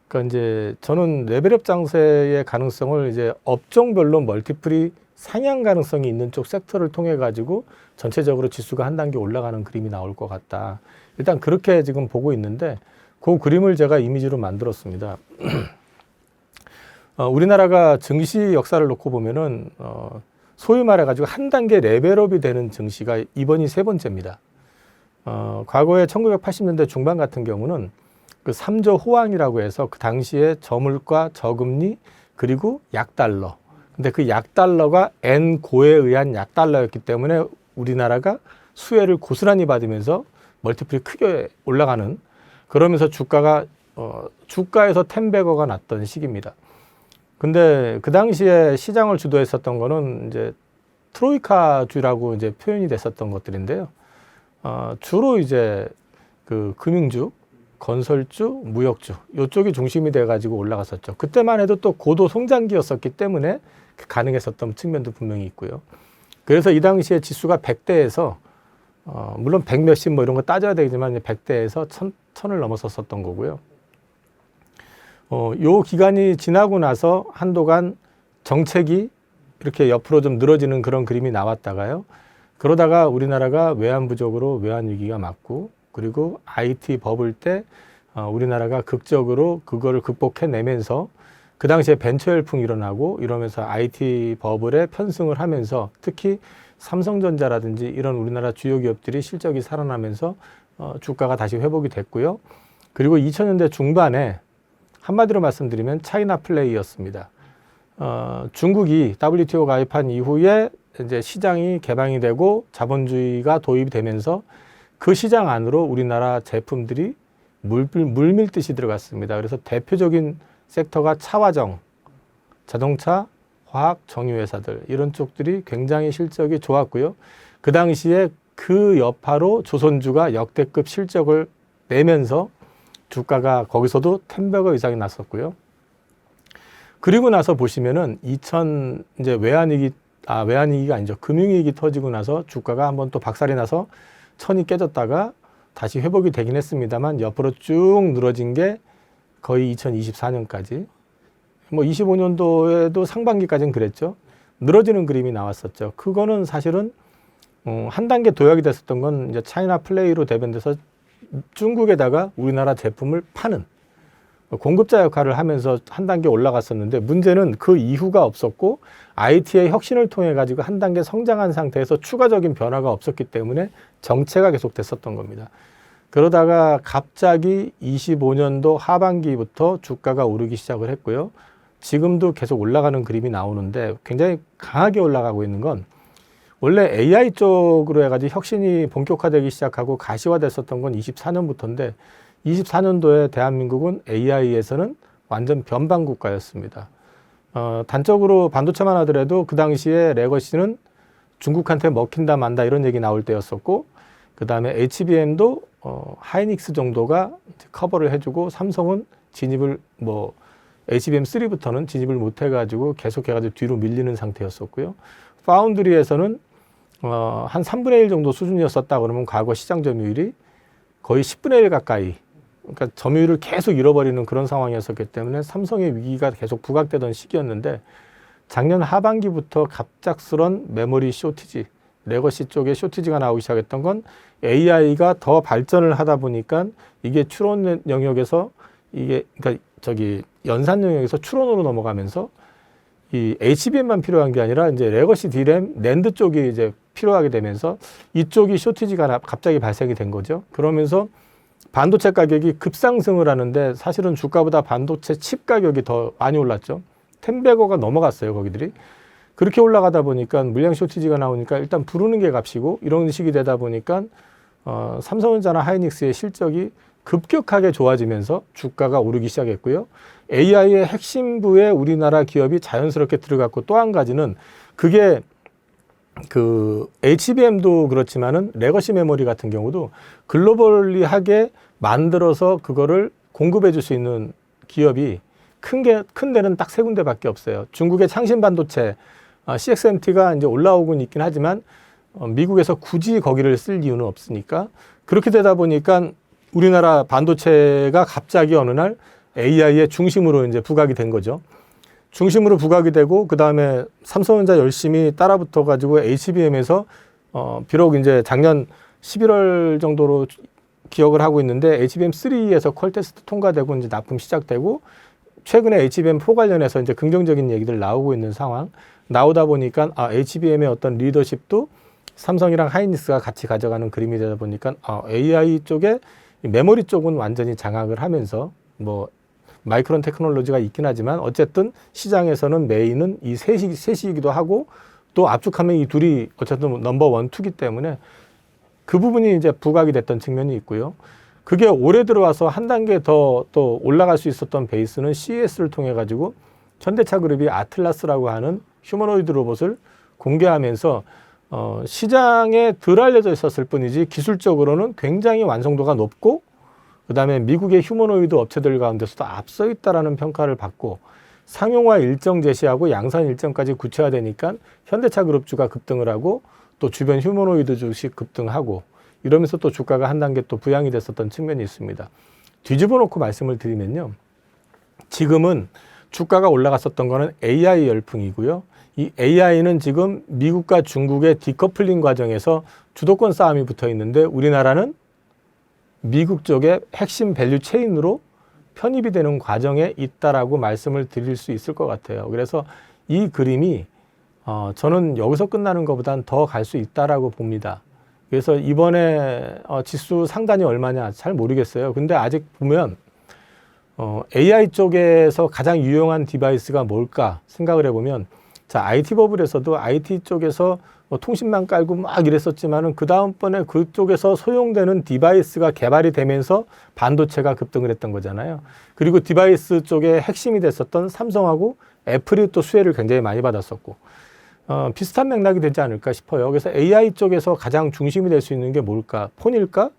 그러니까 이제 저는 레벨업 장세의 가능성을 이제 업종별로 멀티플이 상향 가능성이 있는 쪽 섹터를 통해 가지고 전체적으로 지수가 한 단계 올라가는 그림이 나올 것 같다. 일단 그렇게 지금 보고 있는데 그 그림을 제가 이미지로 만들었습니다. 우리나라가 증시 역사를 놓고 보면은 소위 말해가지고 한 단계 레벨업이 되는 증시가 이번이 세 번째입니다. 과거에 1980년대 중반 같은 경우는 그 3조 호황이라고 해서 그 당시에 저물가, 저금리, 그리고 약달러. 근데 그 약달러가 N고에 의한 약달러였기 때문에 우리나라가 수혜를 고스란히 받으면서 멀티플이 크게 올라가는 그러면서 주가가 주가에서 텐베거가 났던 시기입니다. 근데 그 당시에 시장을 주도했었던 거는 이제 트로이카주라고 이제 표현이 됐었던 것들인데요. 주로 이제 그 금융주, 건설주, 무역주 이쪽이 중심이 돼가지고 올라갔었죠. 그때만 해도 또 고도 성장기였었기 때문에 가능했었던 측면도 분명히 있고요. 그래서 이 당시에 지수가 100대에서 물론 100 몇십 뭐 이런 거 따져야 되지만 100대에서 1000을 넘었었던 거고요. 요 기간이 지나고 나서 한동안 정책이 이렇게 옆으로 좀 늘어지는 그런 그림이 나왔다가요. 그러다가 우리나라가 외환 부족으로 외환 위기가 맞고 그리고 IT 버블 때 우리나라가 극적으로 그거를 극복해내면서 그 당시에 벤처 열풍이 일어나고 이러면서 IT 버블에 편승을 하면서 특히 삼성전자라든지 이런 우리나라 주요 기업들이 실적이 살아나면서 주가가 다시 회복이 됐고요. 그리고 2000년대 중반에 한마디로 말씀드리면 차이나 플레이였습니다. 중국이 WTO 가입한 이후에 이제 시장이 개방이 되고 자본주의가 도입이 되면서 그 시장 안으로 우리나라 제품들이 물밀듯이 들어갔습니다. 그래서 대표적인 섹터가 차화정, 자동차, 화학, 정유회사들 이런 쪽들이 굉장히 실적이 좋았고요. 그 당시에 그 여파로 조선주가 역대급 실적을 내면서 주가가 거기서도 10배가 이상이 났었고요. 그리고 나서 보시면은 이제 외환위기가 아니죠. 금융위기 터지고 나서 주가가 한번 또 박살이 나서 천이 깨졌다가 다시 회복이 되긴 했습니다만 옆으로 쭉 늘어진 게 거의 2024년까지 뭐 25년도에도 상반기까지는 그랬죠. 늘어지는 그림이 나왔었죠. 그거는 사실은 한 단계 도약이 됐었던 건 이제 차이나 플레이로 대변돼서 중국에다가 우리나라 제품을 파는 공급자 역할을 하면서 한 단계 올라갔었는데 문제는 그 이후가 없었고 IT의 혁신을 통해 가지고 한 단계 성장한 상태에서 추가적인 변화가 없었기 때문에 정체가 계속됐었던 겁니다. 그러다가 갑자기 25년도 하반기부터 주가가 오르기 시작을 했고요. 지금도 계속 올라가는 그림이 나오는데 굉장히 강하게 올라가고 있는 건 원래 AI 쪽으로 해가지고 혁신이 본격화되기 시작하고 가시화됐었던 건 24년부터인데 24년도에 대한민국은 AI에서는 완전 변방 국가였습니다. 단적으로 반도체만 하더라도 그 당시에 레거시는 중국한테 먹힌다 만다 이런 얘기 나올 때였었고 그 다음에 HBM도 하이닉스 정도가 커버를 해주고 삼성은 진입을 HBM3부터는 진입을 못 해가지고 계속해가지고 뒤로 밀리는 상태였었고요. 파운드리에서는 한 3분의 1 정도 수준이었었다 그러면 과거 시장 점유율이 거의 10분의 1 가까이 그러니까 점유율을 계속 잃어버리는 그런 상황이었었기 때문에 삼성의 위기가 계속 부각되던 시기였는데 작년 하반기부터 갑작스런 메모리 쇼티지, 레거시 쪽에 쇼티지가 나오기 시작했던 건 AI가 더 발전을 하다 보니까 이게 추론 영역에서 그러니까 연산 영역에서 추론으로 넘어가면서 이 HBM만 필요한 게 아니라 이제 레거시 D램, 낸드 쪽이 이제 필요하게 되면서 이쪽이 쇼티지가 갑자기 발생이 된 거죠. 그러면서 반도체 가격이 급상승을 하는데 사실은 주가보다 반도체 칩 가격이 더 많이 올랐죠. 10배거가 넘어갔어요, 거기들이. 그렇게 올라가다 보니까 물량 쇼티지가 나오니까 일단 부르는 게 값이고 이런 식이 되다 보니까 삼성전자나 하이닉스의 실적이 급격하게 좋아지면서 주가가 오르기 시작했고요. AI의 핵심부에 우리나라 기업이 자연스럽게 들어갔고 또 한 가지는 그게 그 HBM도 그렇지만은 레거시 메모리 같은 경우도 글로벌리하게 만들어서 그거를 공급해 줄 수 있는 기업이 큰 데는 딱 세 군데밖에 없어요. 중국의 창신 반도체 CXMT가 이제 올라오고는 있긴 하지만 미국에서 굳이 거기를 쓸 이유는 없으니까 그렇게 되다 보니까 우리나라 반도체가 갑자기 어느 날 AI의 중심으로 이제 부각이 된 거죠. 중심으로 부각이 되고 그 다음에 삼성전자 열심히 따라붙어 가지고 HBM에서 비록 이제 작년 11월 정도로 기억을 하고 있는데 HBM3에서 퀄 테스트 통과되고 이제 납품 시작되고 최근에 HBM4 관련해서 이제 긍정적인 얘기들 나오고 있는 상황 나오다 보니까 HBM의 어떤 리더십도 삼성이랑 하이닉스가 같이 가져가는 그림이 되다 보니까 AI 쪽에 메모리 쪽은 완전히 장악을 하면서 마이크론 테크놀로지가 있긴 하지만 어쨌든 시장에서는 메인은 이 셋이기도 하고 또 압축하면 이 둘이 어쨌든 넘버 원, 투기 때문에 그 부분이 이제 부각이 됐던 측면이 있고요. 그게 올해 들어와서 한 단계 더 또 올라갈 수 있었던 베이스는 CES를 통해 가지고 현대차 그룹이 아틀라스라고 하는 휴머노이드 로봇을 공개하면서 시장에 덜 알려져 있었을 뿐이지 기술적으로는 굉장히 완성도가 높고 그다음에 미국의 휴머노이드 업체들 가운데서도 앞서 있다라는 평가를 받고 상용화 일정 제시하고 양산 일정까지 구체화되니까 현대차 그룹주가 급등을 하고 또 주변 휴머노이드 주식 급등하고 이러면서 또 주가가 한 단계 또 부양이 됐었던 측면이 있습니다. 뒤집어 놓고 말씀을 드리면요. 지금은 주가가 올라갔었던 거는 AI 열풍이고요. 이 AI는 지금 미국과 중국의 디커플링 과정에서 주도권 싸움이 붙어 있는데 우리나라는 미국 쪽의 핵심 밸류 체인으로 편입이 되는 과정에 있다라고 말씀을 드릴 수 있을 것 같아요. 그래서 이 그림이 저는 여기서 끝나는 것보다는 더 갈 수 있다라고 봅니다. 그래서 이번에 지수 상단이 얼마냐 잘 모르겠어요. 근데 아직 보면 AI 쪽에서 가장 유용한 디바이스가 뭘까 생각을 해보면 자, IT 버블에서도 IT 쪽에서 통신망 깔고 막 이랬었지만은 그 다음번에 그쪽에서 소용되는 디바이스가 개발이 되면서 반도체가 급등을 했던 거잖아요. 그리고 디바이스 쪽에 핵심이 됐었던 삼성하고 애플이 또 수혜를 굉장히 많이 받았었고 비슷한 맥락이 되지 않을까 싶어요. 그래서 AI 쪽에서 가장 중심이 될 수 있는 게 뭘까? 폰일까?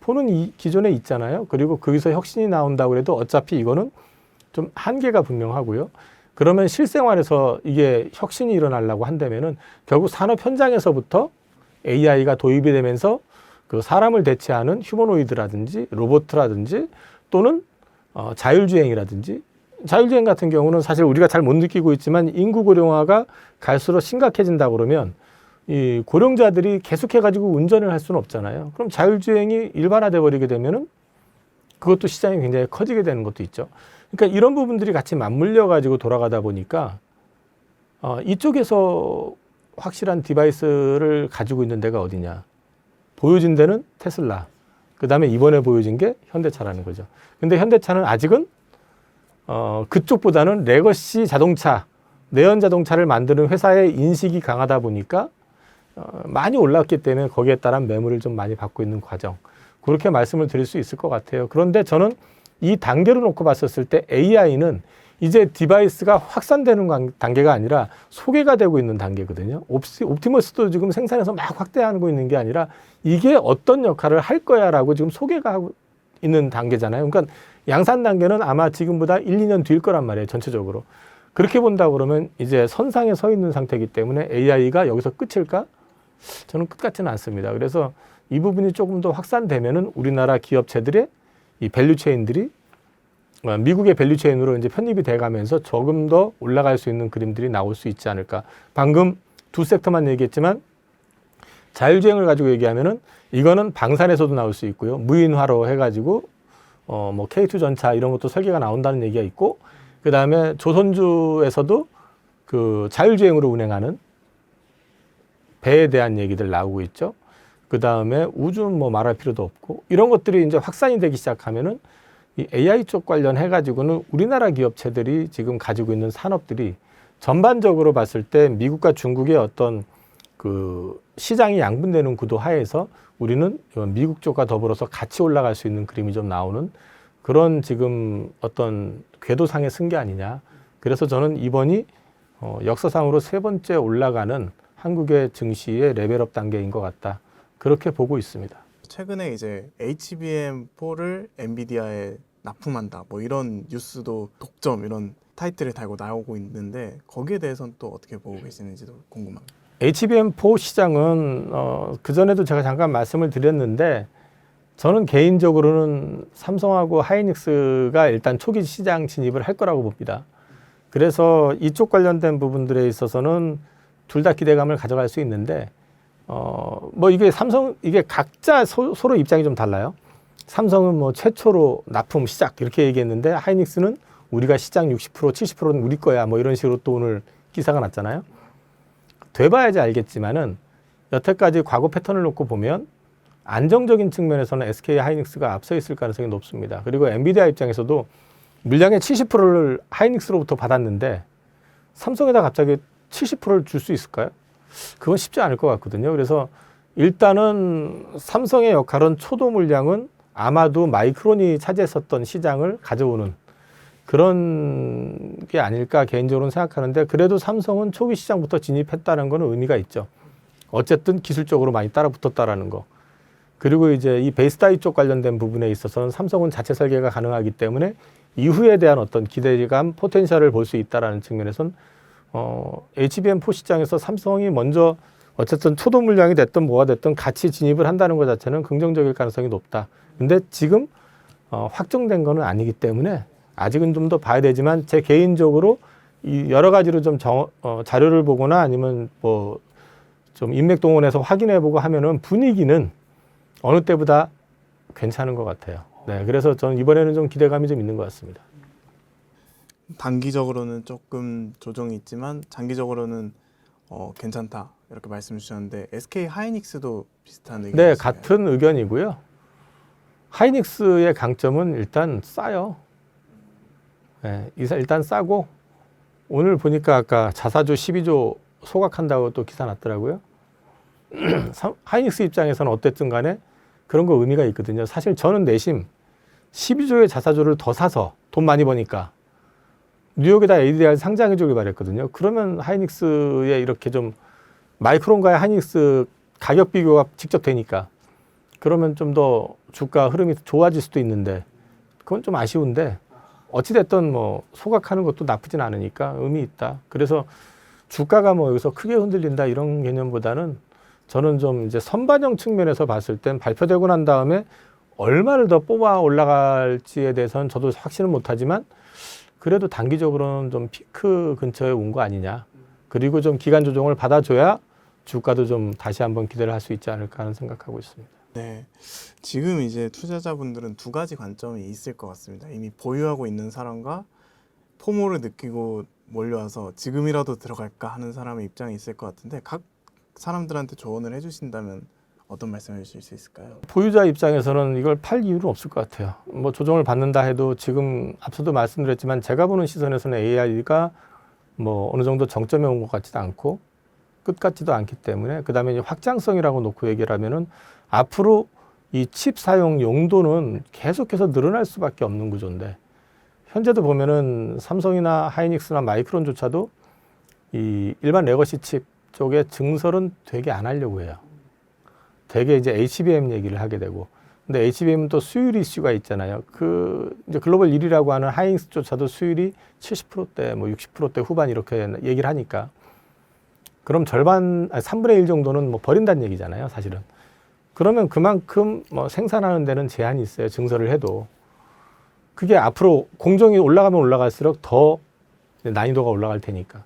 폰은 기존에 있잖아요. 그리고 거기서 혁신이 나온다고 해도 어차피 이거는 좀 한계가 분명하고요. 그러면 실생활에서 이게 혁신이 일어나려고 한다면은 결국 산업 현장에서부터 AI가 도입이 되면서 그 사람을 대체하는 휴머노이드라든지 로봇이라든지 또는 자율주행이라든지 자율주행 같은 경우는 사실 우리가 잘 못 느끼고 있지만 인구 고령화가 갈수록 심각해진다 그러면 이 고령자들이 계속해가지고 운전을 할 수는 없잖아요. 그럼 자율주행이 일반화돼 버리게 되면은 그것도 시장이 굉장히 커지게 되는 것도 있죠. 그러니까 이런 부분들이 같이 맞물려 가지고 돌아가다 보니까 이쪽에서 확실한 디바이스를 가지고 있는 데가 어디냐. 보여진 데는 테슬라. 그다음에 이번에 보여진 게 현대차라는 거죠. 근데 현대차는 아직은 그쪽보다는 레거시 자동차, 내연 자동차를 만드는 회사의 인식이 강하다 보니까 많이 올랐기 때문에 거기에 따른 매물을 좀 많이 받고 있는 과정. 그렇게 말씀을 드릴 수 있을 것 같아요. 그런데 저는 이 단계로 놓고 봤었을 때 AI는 이제 디바이스가 확산되는 단계가 아니라 소개가 되고 있는 단계거든요. 옵티머스도 지금 생산해서 막 확대하고 있는 게 아니라 이게 어떤 역할을 할 거야라고 지금 소개가 하고 있는 단계잖아요. 그러니까 양산 단계는 아마 지금보다 1, 2년 뒤일 거란 말이에요. 전체적으로. 그렇게 본다 그러면 이제 선상에 서 있는 상태이기 때문에 AI가 여기서 끝일까? 저는 끝 같지는 않습니다. 그래서 이 부분이 조금 더 확산되면은 우리나라 기업체들의 이 밸류체인들이 미국의 밸류체인으로 이제 편입이 돼가면서 조금 더 올라갈 수 있는 그림들이 나올 수 있지 않을까. 방금 두 섹터만 얘기했지만 자율주행을 가지고 얘기하면은 이거는 방산에서도 나올 수 있고요. 무인화로 해가지고 뭐 K2 전차 이런 것도 설계가 나온다는 얘기가 있고, 그 다음에 조선주에서도 그 자율주행으로 운행하는 배에 대한 얘기들 나오고 있죠. 그 다음에 우주는 뭐 말할 필요도 없고, 이런 것들이 이제 확산이 되기 시작하면은 이 AI 쪽 관련해 가지고는 우리나라 기업체들이 지금 가지고 있는 산업들이 전반적으로 봤을 때 미국과 중국의 어떤 그 시장이 양분되는 구도 하에서 우리는 미국 쪽과 더불어서 같이 올라갈 수 있는 그림이 좀 나오는 그런 지금 어떤 궤도상에 쓴 게 아니냐. 그래서 저는 이번이 역사상으로 세 번째 올라가는 한국의 증시의 레벨업 단계인 것 같다. 그렇게 보고 있습니다. 최근에 이제 HBM4를 엔비디아에 납품한다. 뭐 이런 뉴스도 독점 이런 타이틀을 달고 나오고 있는데 거기에 대해서는 또 어떻게 보고 계시는지도 궁금합니다. HBM4 시장은 그전에도 제가 잠깐 말씀을 드렸는데 저는 개인적으로는 삼성하고 하이닉스가 일단 초기 시장 진입을 할 거라고 봅니다. 그래서 이쪽 관련된 부분들에 있어서는 둘 다 기대감을 가져갈 수 있는데 뭐 이게 이게 각자 서로 입장이 좀 달라요. 삼성은 뭐 최초로 납품 시작 이렇게 얘기했는데 하이닉스는 우리가 시장 60% 70%는 우리 거야 뭐 이런 식으로 또 오늘 기사가 났잖아요. 돼봐야지 알겠지만은 여태까지 과거 패턴을 놓고 보면 안정적인 측면에서는 SK 하이닉스가 앞서 있을 가능성이 높습니다. 그리고 엔비디아 입장에서도 물량의 70%를 하이닉스로부터 받았는데 삼성에다 갑자기 70%를 줄 수 있을까요? 그건 쉽지 않을 것 같거든요. 그래서 일단은 삼성의 역할은 초도 물량은 아마도 마이크론이 차지했었던 시장을 가져오는 그런 게 아닐까 개인적으로는 생각하는데, 그래도 삼성은 초기 시장부터 진입했다는 거는 의미가 있죠. 어쨌든 기술적으로 많이 따라 붙었다라는 거. 그리고 이제 이 베이스다이 쪽 관련된 부분에 있어서는 삼성은 자체 설계가 가능하기 때문에 이후에 대한 어떤 기대감, 포텐셜을 볼 수 있다라는 측면에서는 HBM4 시장에서 삼성이 먼저 어쨌든 초도 물량이 됐든 뭐가 됐든 같이 진입을 한다는 것 자체는 긍정적일 가능성이 높다. 근데 지금 확정된 거는 아니기 때문에 아직은 좀 더 봐야 되지만 제 개인적으로 이 여러 가지로 좀 자료를 보거나 아니면 뭐 좀 인맥 동원해서 확인해 보고 하면은 분위기는 어느 때보다 괜찮은 것 같아요. 네, 그래서 저는 이번에는 좀 기대감이 좀 있는 것 같습니다. 단기적으로는 조금 조정이 있지만 장기적으로는 괜찮다 이렇게 말씀 주셨는데 SK 하이닉스도 비슷한 의견이신가요? 네, 같은 의견이고요. 하이닉스의 강점은 일단 싸요. 네, 일단 싸고 오늘 보니까 아까 자사주 12조 소각한다고 또 기사 났더라고요. 하이닉스 입장에서는 어쨌든 간에 그런 거 의미가 있거든요. 사실 저는 내심 12조의 자사주를 더 사서 돈 많이 버니까 뉴욕에다 ADR 상장해 주길 바랬거든요. 그러면 하이닉스에 이렇게 좀 마이크론과의 하이닉스 가격 비교가 직접 되니까 그러면 좀 더 주가 흐름이 좋아질 수도 있는데 그건 좀 아쉬운데 어찌됐든 뭐 소각하는 것도 나쁘진 않으니까 의미 있다. 그래서 주가가 뭐 여기서 크게 흔들린다 이런 개념보다는 저는 좀 이제 선반영 측면에서 봤을 땐 발표되고 난 다음에 얼마를 더 뽑아 올라갈지에 대해서는 저도 확신은 못하지만 그래도 단기적으로는 좀 피크 근처에 온 거 아니냐. 그리고 좀 기간 조정을 받아줘야 주가도 좀 다시 한번 기대를 할 수 있지 않을까 하는 생각하고 있습니다. 네. 지금 이제 투자자분들은 두 가지 관점이 있을 것 같습니다. 이미 보유하고 있는 사람과 포모를 느끼고 몰려와서 지금이라도 들어갈까 하는 사람의 입장이 있을 것 같은데 각 사람들한테 조언을 해주신다면 어떤 말씀을 해주실 수 있을까요? 보유자 입장에서는 이걸 팔 이유는 없을 것 같아요. 뭐 조정을 받는다 해도 지금 앞서도 말씀드렸지만 제가 보는 시선에서는 AI가 뭐 어느 정도 정점에 온 것 같지도 않고 끝 같지도 않기 때문에 그다음에 이제 확장성이라고 놓고 얘기를 하면은 앞으로 이 칩 사용 용도는 계속해서 늘어날 수밖에 없는 구조인데 현재도 보면은 삼성이나 하이닉스나 마이크론조차도 이 일반 레거시 칩 쪽에 증설은 되게 안 하려고 해요. 되게 이제 HBM 얘기를 하게 되고 근데 HBM은 또 수율 이슈가 있잖아요. 그 이제 글로벌 1위라고 하는 하이닉스조차도 수율이 70%대 뭐 60%대 후반 이렇게 얘기를 하니까 그럼 절반, 아니 3분의 1 정도는 뭐 버린다는 얘기잖아요, 사실은. 그러면 그만큼 뭐 생산하는 데는 제한이 있어요, 증설을 해도. 그게 앞으로 공정이 올라가면 올라갈수록 더 난이도가 올라갈 테니까.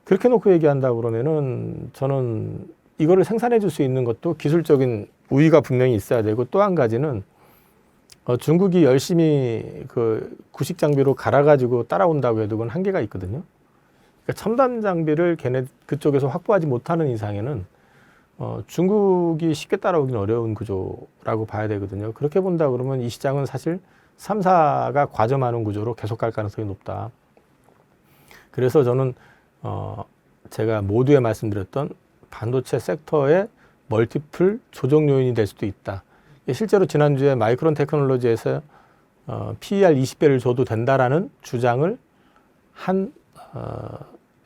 그렇게 놓고 얘기한다 그러면은 저는 이거를 생산해 줄 수 있는 것도 기술적인 우위가 분명히 있어야 되고 또 한 가지는 중국이 열심히 그 구식 장비로 갈아가지고 따라온다고 해도 그건 한계가 있거든요. 그러니까 첨단 장비를 걔네 그쪽에서 확보하지 못하는 이상에는 중국이 쉽게 따라오긴 어려운 구조라고 봐야 되거든요. 그렇게 본다 그러면 이 시장은 사실 3사가 과점하는 구조로 계속 갈 가능성이 높다. 그래서 저는 제가 모두에 말씀드렸던 반도체 섹터의 멀티플 조정 요인이 될 수도 있다. 실제로 지난주에 마이크론 테크놀로지에서 PER 20배를 줘도 된다라는 주장을 한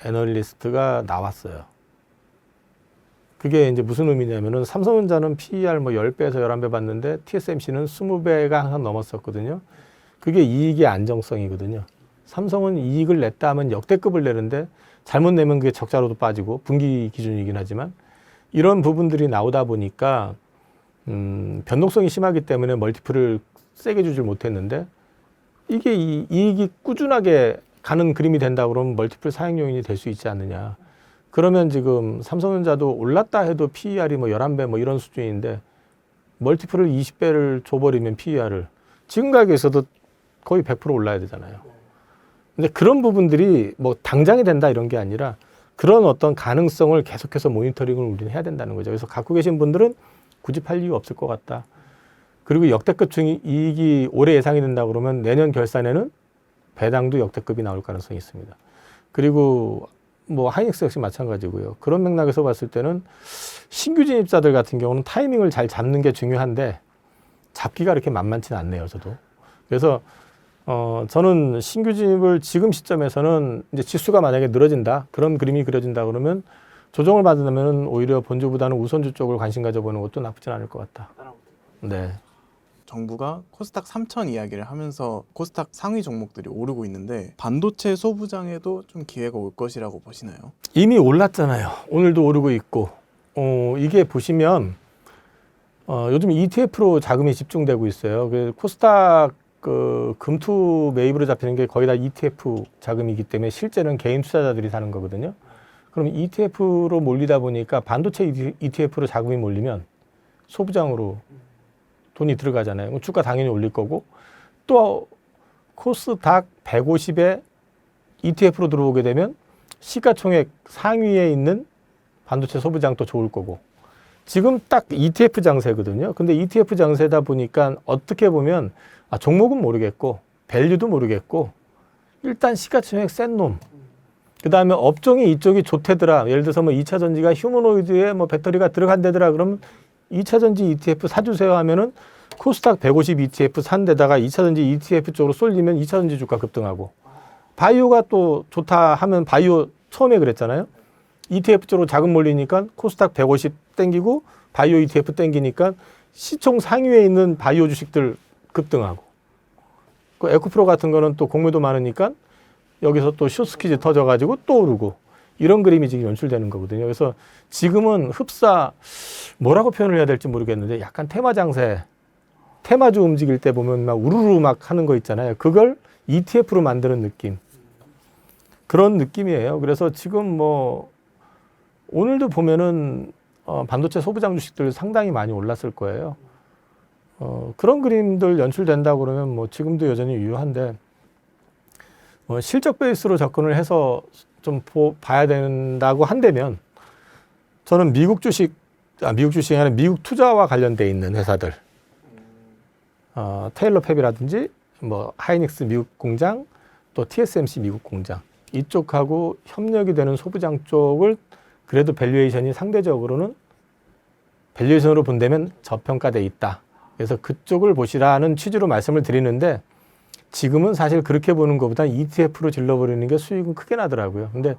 애널리스트가 나왔어요. 그게 이제 무슨 의미냐면은 삼성전자는 PER 뭐 10배에서 11배 받는데 TSMC는 20배가 항상 넘었었거든요. 그게 이익의 안정성이거든요. 삼성은 이익을 냈다 하면 역대급을 내는데 잘못 내면 그게 적자로도 빠지고 분기 기준이긴 하지만 이런 부분들이 나오다 보니까 변동성이 심하기 때문에 멀티플을 세게 주질 못했는데 이게 이익이 꾸준하게 가는 그림이 된다 그러면 멀티플 사용 요인이 될 수 있지 않느냐. 그러면 지금 삼성전자도 올랐다 해도 PER이 뭐 11배 뭐 이런 수준인데 멀티플을 20배를 줘버리면 PER을 지금 가격에서도 거의 100% 올라야 되잖아요. 근데 그런 부분들이 뭐 당장이 된다 이런 게 아니라 그런 어떤 가능성을 계속해서 모니터링을 우리는 해야 된다는 거죠. 그래서 갖고 계신 분들은 굳이 팔 이유 없을 것 같다. 그리고 역대급 이익이 올해 예상이 된다 그러면 내년 결산에는 배당도 역대급이 나올 가능성이 있습니다. 그리고 뭐 하이닉스 역시 마찬가지고요. 그런 맥락에서 봤을 때는 신규 진입자들 같은 경우는 타이밍을 잘 잡는 게 중요한데 잡기가 그렇게 만만치는 않네요, 저도. 그래서 저는 신규 진입을 지금 시점에서는 이제 지수가 만약에 늘어진다, 그런 그림이 그려진다 그러면 조정을 받으면 오히려 본주보다는 우선주 쪽을 관심 가져보는 것도 나쁘진 않을 것 같다. 네. 정부가 코스닥 3천 이야기를 하면서 코스닥 상위 종목들이 오르고 있는데 반도체 소부장에도 좀 기회가 올 것이라고 보시나요? 이미 올랐잖아요. 오늘도 오르고 있고 이게 보시면 요즘 ETF로 자금이 집중되고 있어요. 그 코스닥 그 금투 매입으로 잡히는 게 거의 다 ETF 자금이기 때문에 실제는 개인 투자자들이 사는 거거든요. 그럼 ETF로 몰리다 보니까 반도체 ETF로 자금이 몰리면 소부장으로 돈이 들어가잖아요. 주가 당연히 올릴 거고 또 코스닥 150에 ETF로 들어오게 되면 시가총액 상위에 있는 반도체 소부장도 좋을 거고 지금 딱 ETF 장세거든요. 근데 ETF 장세다 보니까 어떻게 보면 종목은 모르겠고 밸류도 모르겠고 일단 시가총액 센 놈. 그 다음에 업종이 이쪽이 좋대더라. 예를 들어서 뭐 2차 전지가 휴머노이드에 뭐 배터리가 들어간대더라. 그러면 2차 전지 ETF 사주세요 하면은 코스닥 150 ETF 산 데다가 2차 전지 ETF 쪽으로 쏠리면 2차 전지 주가 급등하고 바이오가 또 좋다 하면 바이오 처음에 그랬잖아요. ETF 쪽으로 자금 몰리니까 코스닥 150 땡기고 바이오 ETF 땡기니까 시총 상위에 있는 바이오 주식들 급등하고 그 에코프로 같은 거는 또 공매도 많으니까 여기서 또 숏스퀴즈 터져가지고 또 오르고 이런 그림이 지금 연출되는 거거든요. 그래서 지금은 흡사 뭐라고 표현을 해야 될지 모르겠는데 약간 테마 장세, 테마주 움직일 때 보면 막 우르르 막 하는 거 있잖아요. 그걸 ETF로 만드는 느낌. 그런 느낌이에요. 그래서 지금 뭐 오늘도 보면은 반도체 소부장 주식들 상당히 많이 올랐을 거예요. 그런 그림들 연출된다고 그러면 뭐 지금도 여전히 유효한데 실적 베이스로 접근을 해서 좀 봐야 된다고 한다면 저는 미국 주식이 아니라 미국 투자와 관련돼 있는 회사들, 테일러 팹이라든지 뭐 하이닉스 미국 공장, 또 TSMC 미국 공장 이쪽하고 협력이 되는 소부장 쪽을 그래도 밸류에이션이 상대적으로는 밸류에이션으로 본다면 저평가돼 있다. 그래서 그쪽을 보시라는 취지로 말씀을 드리는데 지금은 사실 그렇게 보는 것보다 ETF로 질러버리는 게 수익은 크게 나더라고요. 근데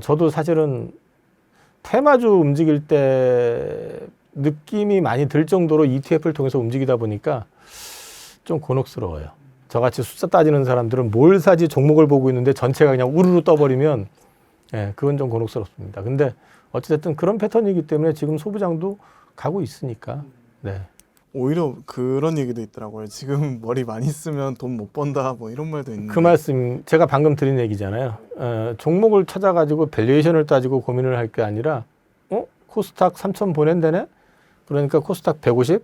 저도 사실은 테마주 움직일 때 느낌이 많이 들 정도로 ETF를 통해서 움직이다 보니까 좀 곤혹스러워요. 저같이 숫자 따지는 사람들은 뭘 사지 종목을 보고 있는데 전체가 그냥 우르르 떠버리면 그건 좀 곤혹스럽습니다. 근데 어쨌든 그런 패턴이기 때문에 지금 소부장도 가고 있으니까. 네. 오히려 그런 얘기도 있더라고요. 지금 머리 많이 쓰면 돈 못 번다 뭐 이런 말도 있는데. 그 말씀 제가 방금 드린 얘기잖아요. 종목을 찾아가지고 밸류에이션을 따지고 고민을 할 게 아니라 코스닥 3,000 보낸다네? 그러니까 코스닥 150?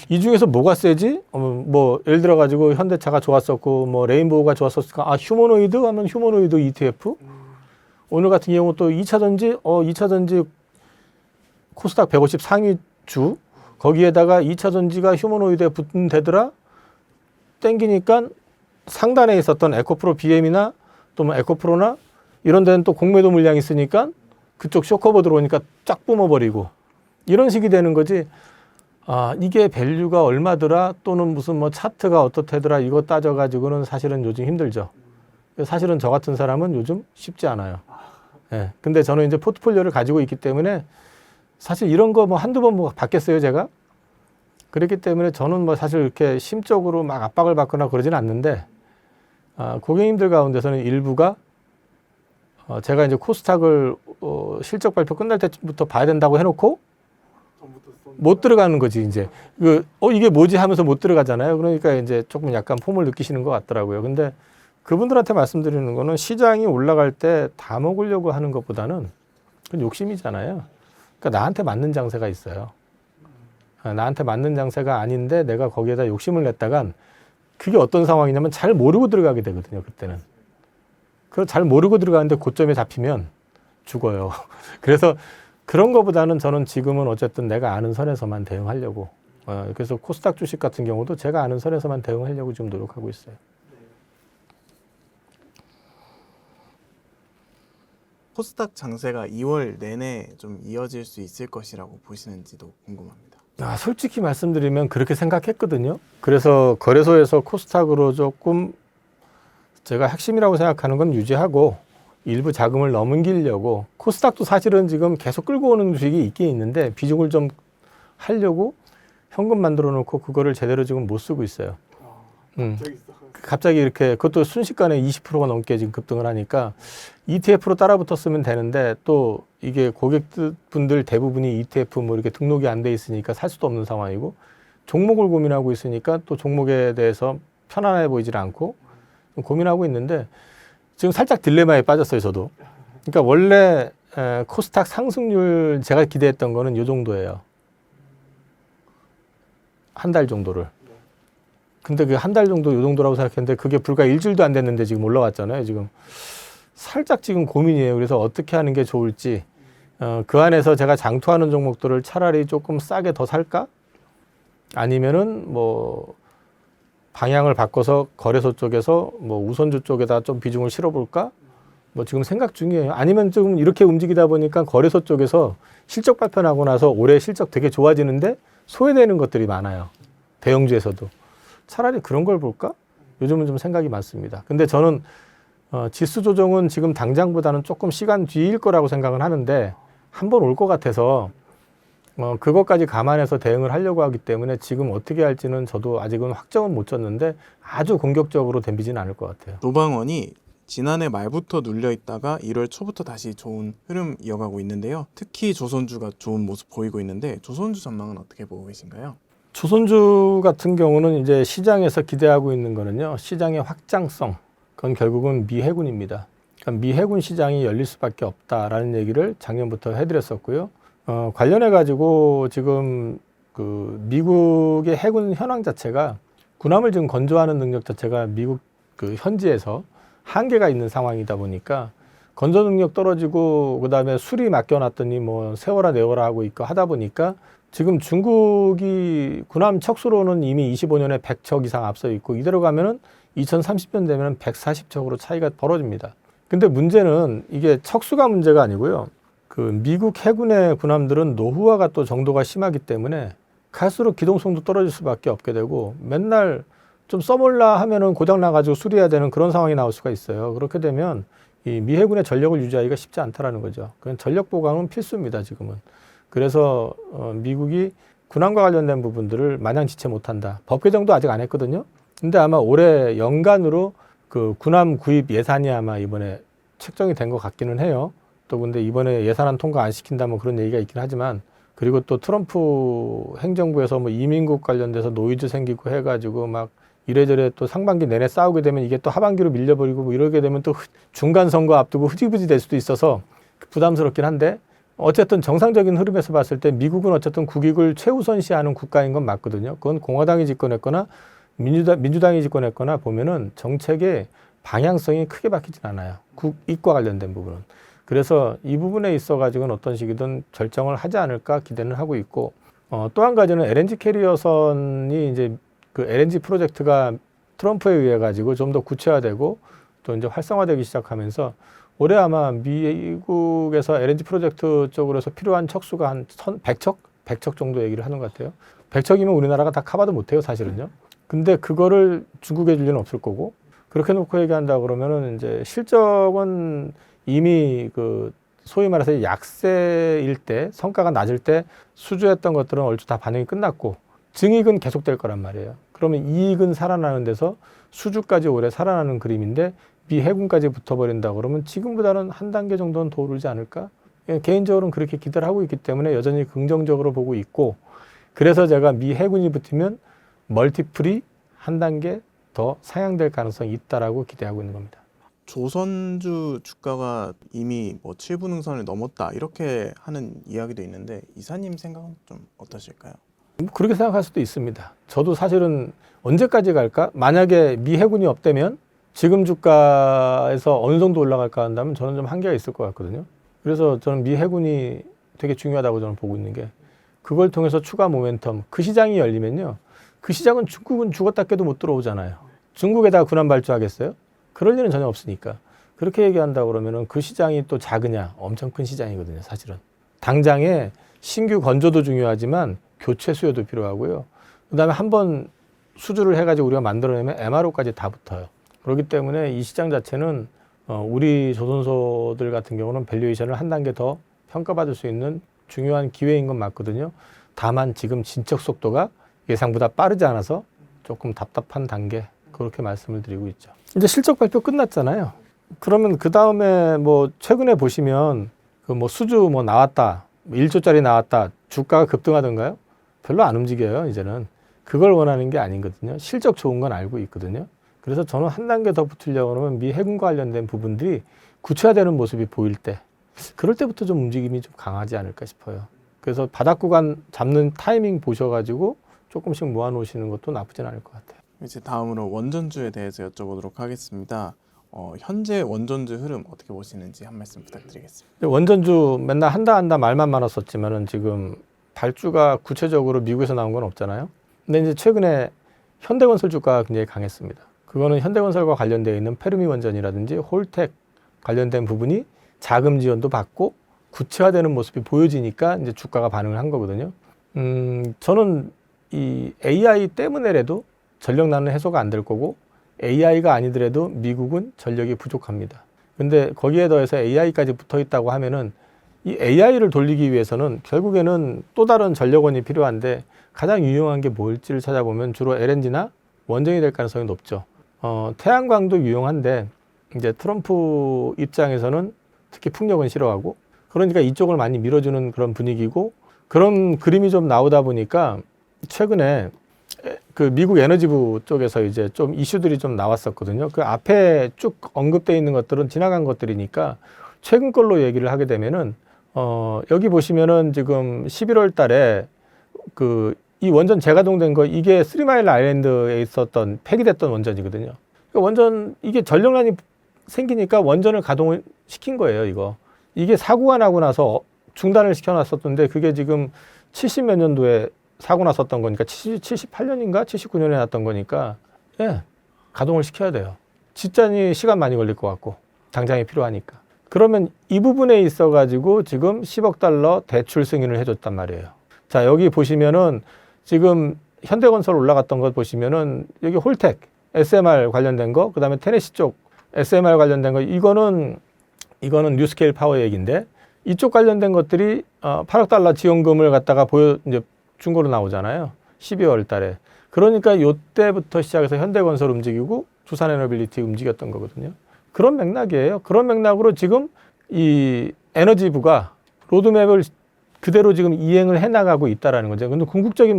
이 중에서 뭐가 세지? 뭐 예를 들어 가지고 현대차가 좋았었고 뭐 레인보우가 좋았었으니까 휴머노이드 하면 휴머노이드 ETF? 오늘 같은 경우 또 2차전지 2차전지 코스닥 150 상위주 거기에다가 2차전지가 휴머노이드에 붙는 데더라 땡기니까 상단에 있었던 에코프로 BM이나 또 뭐 에코프로나 이런 데는 또 공매도 물량이 있으니까 그쪽 쇼커버 들어오니까 쫙 뿜어버리고 이런 식이 되는 거지. 이게 밸류가 얼마더라 또는 무슨 뭐 차트가 어떻대더라 이거 따져가지고는 사실은 요즘 힘들죠. 사실은 저 같은 사람은 요즘 쉽지 않아요. 근데 저는 이제 포트폴리오를 가지고 있기 때문에 사실 이런 거 뭐 한두 번 뭐 받겠어요, 제가? 그렇기 때문에 저는 뭐 사실 이렇게 심적으로 막 압박을 받거나 그러진 않는데, 고객님들 가운데서는 일부가 제가 이제 코스닥을 실적 발표 끝날 때부터 봐야 된다고 해놓고 못 들어가는 거지, 이제. 이게 뭐지 하면서 못 들어가잖아요. 그러니까 이제 조금 약간 폼을 느끼시는 것 같더라고요. 근데 그분들한테 말씀드리는 거는 시장이 올라갈 때 다 먹으려고 하는 것보다는 그건 욕심이잖아요. 그러니까 나한테 맞는 장세가 있어요. 나한테 맞는 장세가 아닌데 내가 거기에다 욕심을 냈다간 그게 어떤 상황이냐면 잘 모르고 들어가게 되거든요, 그때는. 잘 모르고 들어가는데 고점에 잡히면 죽어요. 그래서 그런 거보다는 저는 지금은 어쨌든 내가 아는 선에서만 대응하려고. 그래서 코스닥 주식 같은 경우도 제가 아는 선에서만 대응하려고 지금 노력하고 있어요. 코스닥 장세가 2월 내내 좀 이어질 수 있을 것이라고 보시는지도 궁금합니다. 솔직히 말씀드리면 그렇게 생각했거든요. 그래서 거래소에서 코스닥으로 조금 제가 핵심이라고 생각하는 건 유지하고 일부 자금을 넘기려고 코스닥도 사실은 지금 계속 끌고 오는 주식이 있긴 있는데 비중을 좀 하려고 현금 만들어 놓고 그거를 제대로 지금 못 쓰고 있어요. 갑자기 이렇게 그것도 순식간에 20%가 넘게 지금 급등을 하니까 ETF로 따라 붙었으면 되는데 또 이게 고객분들 대부분이 ETF 뭐 이렇게 등록이 안 돼 있으니까 살 수도 없는 상황이고 종목을 고민하고 있으니까 또 종목에 대해서 편안해 보이질 않고 고민하고 있는데 지금 살짝 딜레마에 빠졌어요, 저도. 그러니까 원래 코스닥 상승률 제가 기대했던 거는 이 정도예요. 한 달 정도를. 근데 그 한 달 정도 이 정도라고 생각했는데 그게 불과 일주일도 안 됐는데 지금 올라왔잖아요. 지금 살짝 지금 고민이에요. 그래서 어떻게 하는 게 좋을지. 그 안에서 제가 장투하는 종목들을 차라리 조금 싸게 더 살까? 아니면은 뭐 방향을 바꿔서 거래소 쪽에서 뭐 우선주 쪽에다 좀 비중을 실어볼까? 뭐 지금 생각 중이에요. 아니면 좀 이렇게 움직이다 보니까 거래소 쪽에서 실적 발표 나고 나서 올해 실적 되게 좋아지는데 소외되는 것들이 많아요. 대형주에서도. 차라리 그런 걸 볼까? 요즘은 좀 생각이 많습니다. 근데 저는 지수 조정은 지금 당장보다는 조금 시간 뒤일 거라고 생각은 하는데 한 번 올 것 같아서 그것까지 감안해서 대응을 하려고 하기 때문에 지금 어떻게 할지는 저도 아직은 확정은 못 졌는데 아주 공격적으로 덤비지는 않을 것 같아요. 노방원이 지난해 말부터 눌려 있다가 1월 초부터 다시 좋은 흐름 이어가고 있는데요. 특히 조선주가 좋은 모습 보이고 있는데 조선주 전망은 어떻게 보고 계신가요? 조선주 같은 경우는 이제 시장에서 기대하고 있는 거는요. 시장의 확장성. 그건 결국은 미해군입니다. 그러니까 미해군 시장이 열릴 수밖에 없다라는 얘기를 작년부터 해드렸었고요. 관련해 가지고 지금 그 미국의 해군 현황 자체가 군함을 지금 건조하는 능력 자체가 미국 그 현지에서 한계가 있는 상황이다 보니까 건조 능력 떨어지고 그다음에 수리 맡겨놨더니 뭐 세워라 내워라 하고 있고 하다 보니까 지금 중국이 군함 척수로는 이미 25년에 100척 이상 앞서 있고 이대로 가면은 2030년 되면 140척으로 차이가 벌어집니다. 근데 문제는 이게 척수가 문제가 아니고요. 그 미국 해군의 군함들은 노후화가 또 정도가 심하기 때문에 갈수록 기동성도 떨어질 수밖에 없게 되고 맨날 좀 써볼라 하면은 고장 나가지고 수리해야 되는 그런 상황이 나올 수가 있어요. 그렇게 되면 이 미 해군의 전력을 유지하기가 쉽지 않다라는 거죠. 그건 전력 보강은 필수입니다, 지금은. 그래서 미국이 군함과 관련된 부분들을 마냥 지체 못한다. 법 개정도 아직 안 했거든요. 근데 아마 올해 연간으로 그 군함 구입 예산이 아마 이번에 책정이 된 것 같기는 해요. 또 근데 이번에 예산안 통과 안 시킨다면 그런 얘기가 있긴 하지만 그리고 또 트럼프 행정부에서 뭐 이민국 관련돼서 노이즈 생기고 해가지고 막 이래저래 또 상반기 내내 싸우게 되면 이게 또 하반기로 밀려버리고 뭐 이러게 되면 또 중간 선거 앞두고 흐지부지 될 수도 있어서 부담스럽긴 한데 어쨌든 정상적인 흐름에서 봤을 때 미국은 어쨌든 국익을 최우선시하는 국가인 건 맞거든요. 그건 공화당이 집권했거나 민주당이 집권했거나 보면은 정책의 방향성이 크게 바뀌진 않아요. 국익과 관련된 부분은. 그래서 이 부분에 있어가지고는 어떤 식이든 결정을 하지 않을까 기대는 하고 있고 또 한 가지는 LNG 캐리어선이 이제 그 LNG 프로젝트가 트럼프에 의해 가지고 좀 더 구체화되고 또 이제 활성화되기 시작하면서 올해 아마 미국에서 LNG 프로젝트 쪽으로 해서 필요한 척수가 한 100척? 100척 정도 얘기를 하는 것 같아요. 100척이면 우리나라가 다 커버도 못해요, 사실은요. 근데 그거를 중국에 줄 리는 없을 거고 그렇게 놓고 얘기한다 그러면은 이제 실적은 이미 그 소위 말해서 약세일 때 성과가 낮을 때 수주했던 것들은 얼추 다 반영이 끝났고 증익은 계속될 거란 말이에요. 그러면 이익은 살아나는 데서 수주까지 올해 살아나는 그림인데 미 해군까지 붙어버린다 그러면 지금보다는 한 단계 정도는 더 오르지 않을까? 개인적으로는 그렇게 기대를 하고 있기 때문에 여전히 긍정적으로 보고 있고 그래서 제가 미 해군이 붙으면 멀티플이 한 단계 더 상향될 가능성이 있다라고 기대하고 있는 겁니다. 조선주 주가가 이미 뭐 7분응선을 넘었다 이렇게 하는 이야기도 있는데 이사님 생각은 좀 어떠실까요? 그렇게 생각할 수도 있습니다. 저도 사실은 언제까지 갈까? 만약에 미 해군이 없다면 지금 주가에서 어느 정도 올라갈까 한다면 저는 좀 한계가 있을 것 같거든요. 그래서 저는 미 해군이 되게 중요하다고 저는 보고 있는 게 그걸 통해서 추가 모멘텀, 그 시장이 열리면요. 그 시장은 중국은 죽었다 깨도 못 들어오잖아요. 중국에다가 군함 발주하겠어요? 그럴 일은 전혀 없으니까. 그렇게 얘기한다 그러면은 그 시장이 또 작으냐? 엄청 큰 시장이거든요, 사실은. 당장에 신규 건조도 중요하지만 교체 수요도 필요하고요. 그다음에 한번 수주를 해가지고 우리가 만들어내면 MRO까지 다 붙어요. 그렇기 때문에 이 시장 자체는 우리 조선소들 같은 경우는 밸류에이션을 한 단계 더 평가받을 수 있는 중요한 기회인 건 맞거든요. 다만 지금 진척 속도가 예상보다 빠르지 않아서 조금 답답한 단계 그렇게 말씀을 드리고 있죠. 이제 실적 발표 끝났잖아요. 그러면 그 다음에 뭐 최근에 보시면 그 뭐 수주 뭐 나왔다, 1조짜리 나왔다, 주가가 급등하던가요? 별로 안 움직여요, 이제는. 그걸 원하는 게 아니거든요. 실적 좋은 건 알고 있거든요. 그래서 저는 한 단계 더 붙으려고 하면 미 해군과 관련된 부분들이 구체화되는 모습이 보일 때, 그럴 때부터 좀 움직임이 좀 강하지 않을까 싶어요. 그래서 바닥 구간 잡는 타이밍 보셔가지고 조금씩 모아놓으시는 것도 나쁘진 않을 것 같아요. 이제 다음으로 원전주에 대해서 여쭤보도록 하겠습니다. 현재 원전주 흐름 어떻게 보시는지 한 말씀 부탁드리겠습니다. 원전주 맨날 한다 말만 많았었지만은 지금 발주가 구체적으로 미국에서 나온 건 없잖아요. 근데 이제 최근에 현대건설 주가가 굉장히 강했습니다. 그거는 현대건설과 관련되어 있는 페르미 원전이라든지 홀텍 관련된 부분이 자금 지원도 받고 구체화되는 모습이 보여지니까 이제 주가가 반응을 한 거거든요. 저는 이 AI 때문에라도 전력난은 해소가 안 될 거고 AI가 아니더라도 미국은 전력이 부족합니다. 근데 거기에 더해서 AI까지 붙어 있다고 하면은 이 AI를 돌리기 위해서는 결국에는 또 다른 전력원이 필요한데 가장 유용한 게 뭘지를 찾아보면 주로 LNG나 원전이 될 가능성이 높죠. 태양광도 유용한데 이제 트럼프 입장에서는 특히 풍력은 싫어하고 그러니까 이쪽을 많이 밀어주는 그런 분위기고 그런 그림이 좀 나오다 보니까 최근에 그 미국 에너지부 쪽에서 이제 좀 이슈들이 좀 나왔었거든요. 그 앞에 쭉 언급되어 있는 것들은 지나간 것들이니까 최근 걸로 얘기를 하게 되면은 여기 보시면은 지금 11월 달에 이 원전 재가동된 거 이게 3마일 아일랜드에 있었던 폐기됐던 원전이거든요. 그러니까 원전 이게 전력난이 생기니까 원전을 가동을 시킨 거예요. 이게 사고가 나고 나서 중단을 시켜놨었던데 그게 지금 70몇 년도에 사고 났었던 거니까 78년인가 79년에 났던 거니까 예, 가동을 시켜야 돼요. 진짜니 시간 많이 걸릴 것 같고 당장이 필요하니까. 그러면 이 부분에 있어 가지고 지금 10억 달러 대출 승인을 해줬단 말이에요. 자, 여기 보시면은 지금 현대건설 올라갔던 것 보시면은 여기 홀텍 SMR 관련된 거, 그다음에 테네시 쪽 SMR 관련된 거, 이거는 뉴스케일 파워 얘기인데 이쪽 관련된 것들이 8억 달러 지원금을 갖다가 이제 중고로 나오잖아요. 12월 달에. 그러니까 요때부터 시작해서 현대건설 움직이고 두산에너빌리티 움직였던 거거든요. 그런 맥락이에요. 그런 맥락으로 지금 이 에너지부가 로드맵을 그대로 지금 이행을 해나가고 있다라는 거죠. 근데 궁극적인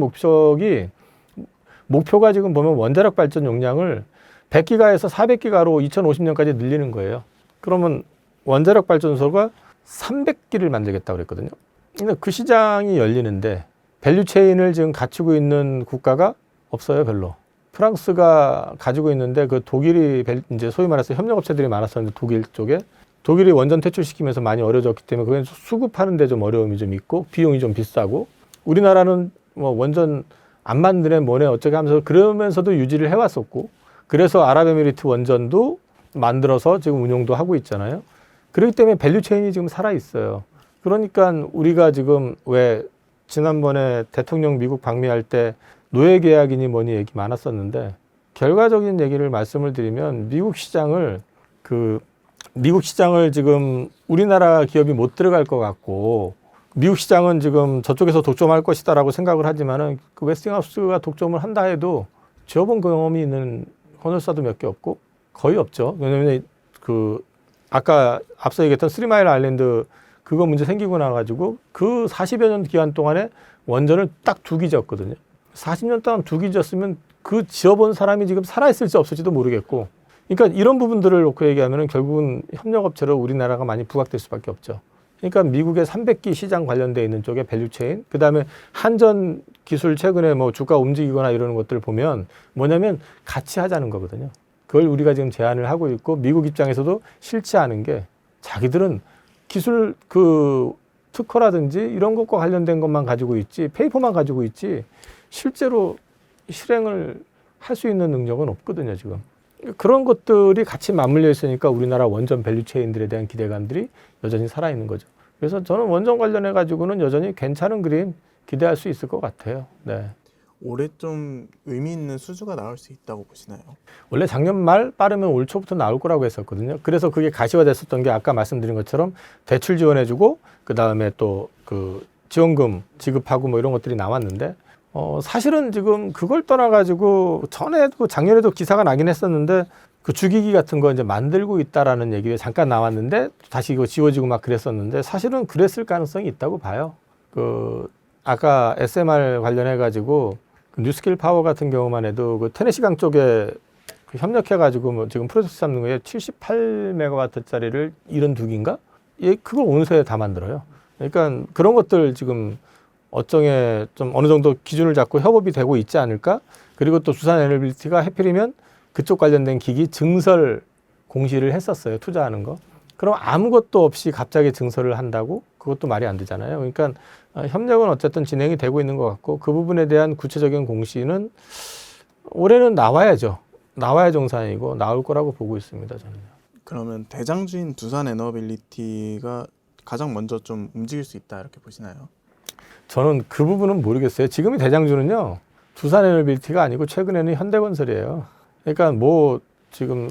목표가 지금 보면 원자력 발전 용량을 100기가에서 400기가로 2050년까지 늘리는 거예요. 그러면 원자력 발전소가 300기를 만들겠다고 그랬거든요. 근데 그 시장이 열리는데 밸류체인을 지금 갖추고 있는 국가가 없어요, 별로. 프랑스가 가지고 있는데 그 독일이 이제 소위 말해서 협력업체들이 많았었는데 독일 쪽에 독일이 원전 퇴출시키면서 많이 어려졌기 때문에 그게 수급하는 데 좀 어려움이 좀 있고 비용이 좀 비싸고 우리나라는 뭐 원전 안 만드네 뭐네 어쩌게 하면서 그러면서도 유지를 해왔었고 그래서 아랍에미리트 원전도 만들어서 지금 운용도 하고 있잖아요. 그렇기 때문에 밸류체인이 지금 살아있어요. 그러니까 우리가 지금 왜 지난번에 대통령 미국 방미할 때 노예계약이니 뭐니 얘기 많았었는데 결과적인 얘기를 말씀을 드리면 미국 시장을 지금 우리나라 기업이 못 들어갈 것 같고 미국 시장은 지금 저쪽에서 독점할 것이다라고 생각을 하지만은 그 웨스팅하우스가 독점을 한다 해도 지어본 경험이 있는 건설사도 몇 개 없고 거의 없죠. 왜냐면 아까 앞서 얘기했던 3마일 아일랜드 그거 문제 생기고 나가지고 그 40여 년 기간 동안에 원전을 딱 2기 지었거든요. 40년 동안 2기 지었으면 그 지어본 사람이 지금 살아있을지 없을지도 모르겠고 그러니까 이런 부분들을 놓고 얘기하면 결국은 협력업체로 우리나라가 많이 부각될 수밖에 없죠. 그러니까 미국의 300기 시장 관련돼 있는 쪽에 밸류체인, 그 다음에 한전 기술 최근에 뭐 주가 움직이거나 이러는 것들 보면 뭐냐면 같이 하자는 거거든요. 그걸 우리가 지금 제안을 하고 있고 미국 입장에서도 싫지 않은 게 자기들은 기술 특허라든지 이런 것과 관련된 것만 가지고 있지 페이퍼만 가지고 있지 실제로 실행을 할 수 있는 능력은 없거든요, 지금. 그런 것들이 같이 맞물려 있으니까 우리나라 원전 밸류체인들에 대한 기대감들이 여전히 살아있는 거죠. 그래서 저는 원전 관련해 가지고는 여전히 괜찮은 그림 기대할 수 있을 것 같아요. 네. 올해 좀 의미 있는 수주가 나올 수 있다고 보시나요? 원래 작년 말 빠르면 올 초부터 나올 거라고 했었거든요. 그래서 그게 가시화됐었던 게 아까 말씀드린 것처럼 대출 지원해주고 그 다음에 또 지원금 지급하고 뭐 이런 것들이 나왔는데 사실은 지금 그걸 떠나가지고 작년에도 기사가 나긴 했었는데 그 주기기 같은 거 이제 만들고 있다라는 얘기가 잠깐 나왔는데 다시 이거 지워지고 막 그랬었는데 사실은 그랬을 가능성이 있다고 봐요. 아까 SMR 관련해가지고 뉴스킬 파워 같은 경우만 해도 그 테네시강 쪽에 협력해가지고 뭐 지금 프로젝트 잡는 거에 78메가와트짜리를 72기인가? 그걸 온수에 다 만들어요. 그러니까 그런 것들 지금 어정에 좀 어느 정도 기준을 잡고 협업이 되고 있지 않을까? 그리고 또 두산에너빌리티가 해필이면 그쪽 관련된 기기 증설 공시를 했었어요. 투자하는 거. 그럼 아무것도 없이 갑자기 증설을 한다고? 그것도 말이 안 되잖아요. 그러니까 협력은 어쨌든 진행이 되고 있는 것 같고 그 부분에 대한 구체적인 공시는 올해는 나와야죠. 나와야 정상이고 나올 거라고 보고 있습니다. 저는. 그러면 대장주인 두산에너빌리티가 가장 먼저 좀 움직일 수 있다 이렇게 보시나요? 저는 그 부분은 모르겠어요. 지금의 대장주는요. 두산에너빌리티가 아니고 최근에는 현대건설이에요. 그러니까 뭐 지금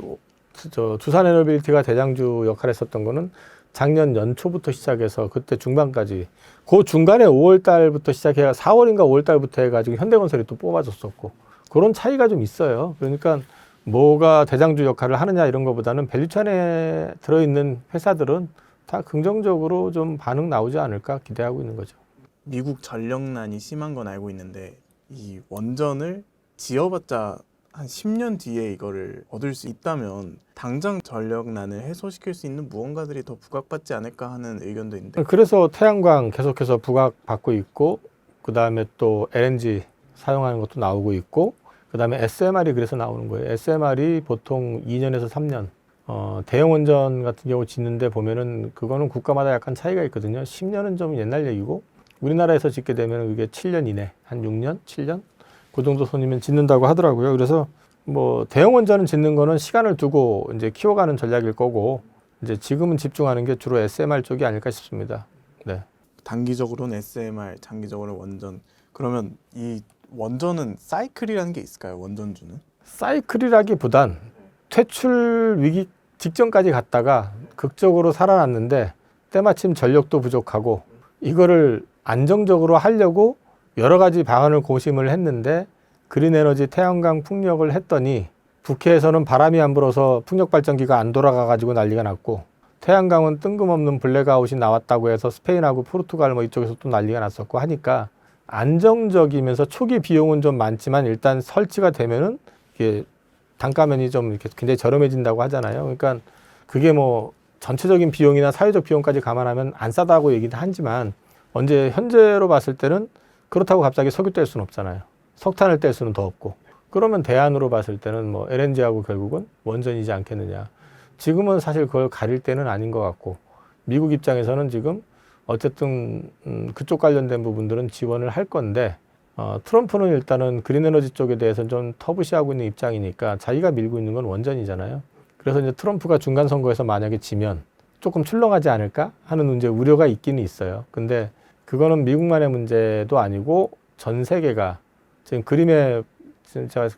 두산에너빌리티가 대장주 역할을 했었던 거는 작년 연초부터 시작해서 그때 중반까지 그 중간에 5월 달부터 시작해 4월인가 5월 달부터 해가지고 현대건설이 또 뽑아줬었고 그런 차이가 좀 있어요. 그러니까 뭐가 대장주 역할을 하느냐 이런 것보다는 밸류체인에 들어있는 회사들은 다 긍정적으로 좀 반응 나오지 않을까 기대하고 있는 거죠. 미국 전력난이 심한 건 알고 있는데 이 원전을 지어봤자 한 10년 뒤에 이거를 얻을 수 있다면 당장 전력난을 해소시킬 수 있는 무언가들이 더 부각받지 않을까 하는 의견도 있는데 그래서 태양광 계속해서 부각받고 있고 그 다음에 또 LNG 사용하는 것도 나오고 있고 그 다음에 SMR이 그래서 나오는 거예요. SMR이 보통 2년에서 3년 대형 원전 같은 경우 짓는데 보면은 그거는 국가마다 약간 차이가 있거든요. 10년은 좀 옛날 얘기고 우리나라에서 짓게 되면 그게 7년 이내 한 6년, 7년 그 정도 손이면 짓는다고 하더라고요. 그래서 뭐 대형 원전은 짓는 거는 시간을 두고 이제 키워가는 전략일 거고 이제 지금은 집중하는 게 주로 SMR 쪽이 아닐까 싶습니다. 네. 단기적으로는 SMR, 장기적으로는 원전. 그러면 이 원전은 사이클이라는 게 있을까요? 원전주는? 사이클이라기보단 퇴출 위기 직전까지 갔다가 극적으로 살아났는데 때마침 전력도 부족하고 이거를 안정적으로 하려고 여러 가지 방안을 고심을 했는데 그린에너지 태양광 풍력을 했더니 북해에서는 바람이 안 불어서 풍력 발전기가 안 돌아가 가지고 난리가 났고 태양광은 뜬금없는 블랙아웃이 나왔다고 해서 스페인하고 포르투갈 뭐 이쪽에서 또 난리가 났었고 하니까 안정적이면서 초기 비용은 좀 많지만 일단 설치가 되면은 이게 단가면이 좀 이렇게 굉장히 저렴해진다고 하잖아요. 그러니까 그게 뭐 전체적인 비용이나 사회적 비용까지 감안하면 안 싸다고 얘기는 하지만 언제 현재로 봤을 때는 그렇다고 갑자기 석유 뗄 수는 없잖아요. 석탄을 뗄 수는 더 없고. 그러면 대안으로 봤을 때는 뭐 LNG하고 결국은 원전이지 않겠느냐. 지금은 사실 그걸 가릴 때는 아닌 것 같고 미국 입장에서는 지금 어쨌든 그쪽 관련된 부분들은 지원을 할 건데 트럼프는 일단은 그린에너지 쪽에 대해서는 좀 터부시하고 있는 입장이니까 자기가 밀고 있는 건 원전이잖아요. 그래서 이제 트럼프가 중간 선거에서 만약에 지면 조금 출렁하지 않을까 하는 이제 우려가 있기는 있어요. 근데 그거는 미국만의 문제도 아니고 전 세계가 지금 그림에 제가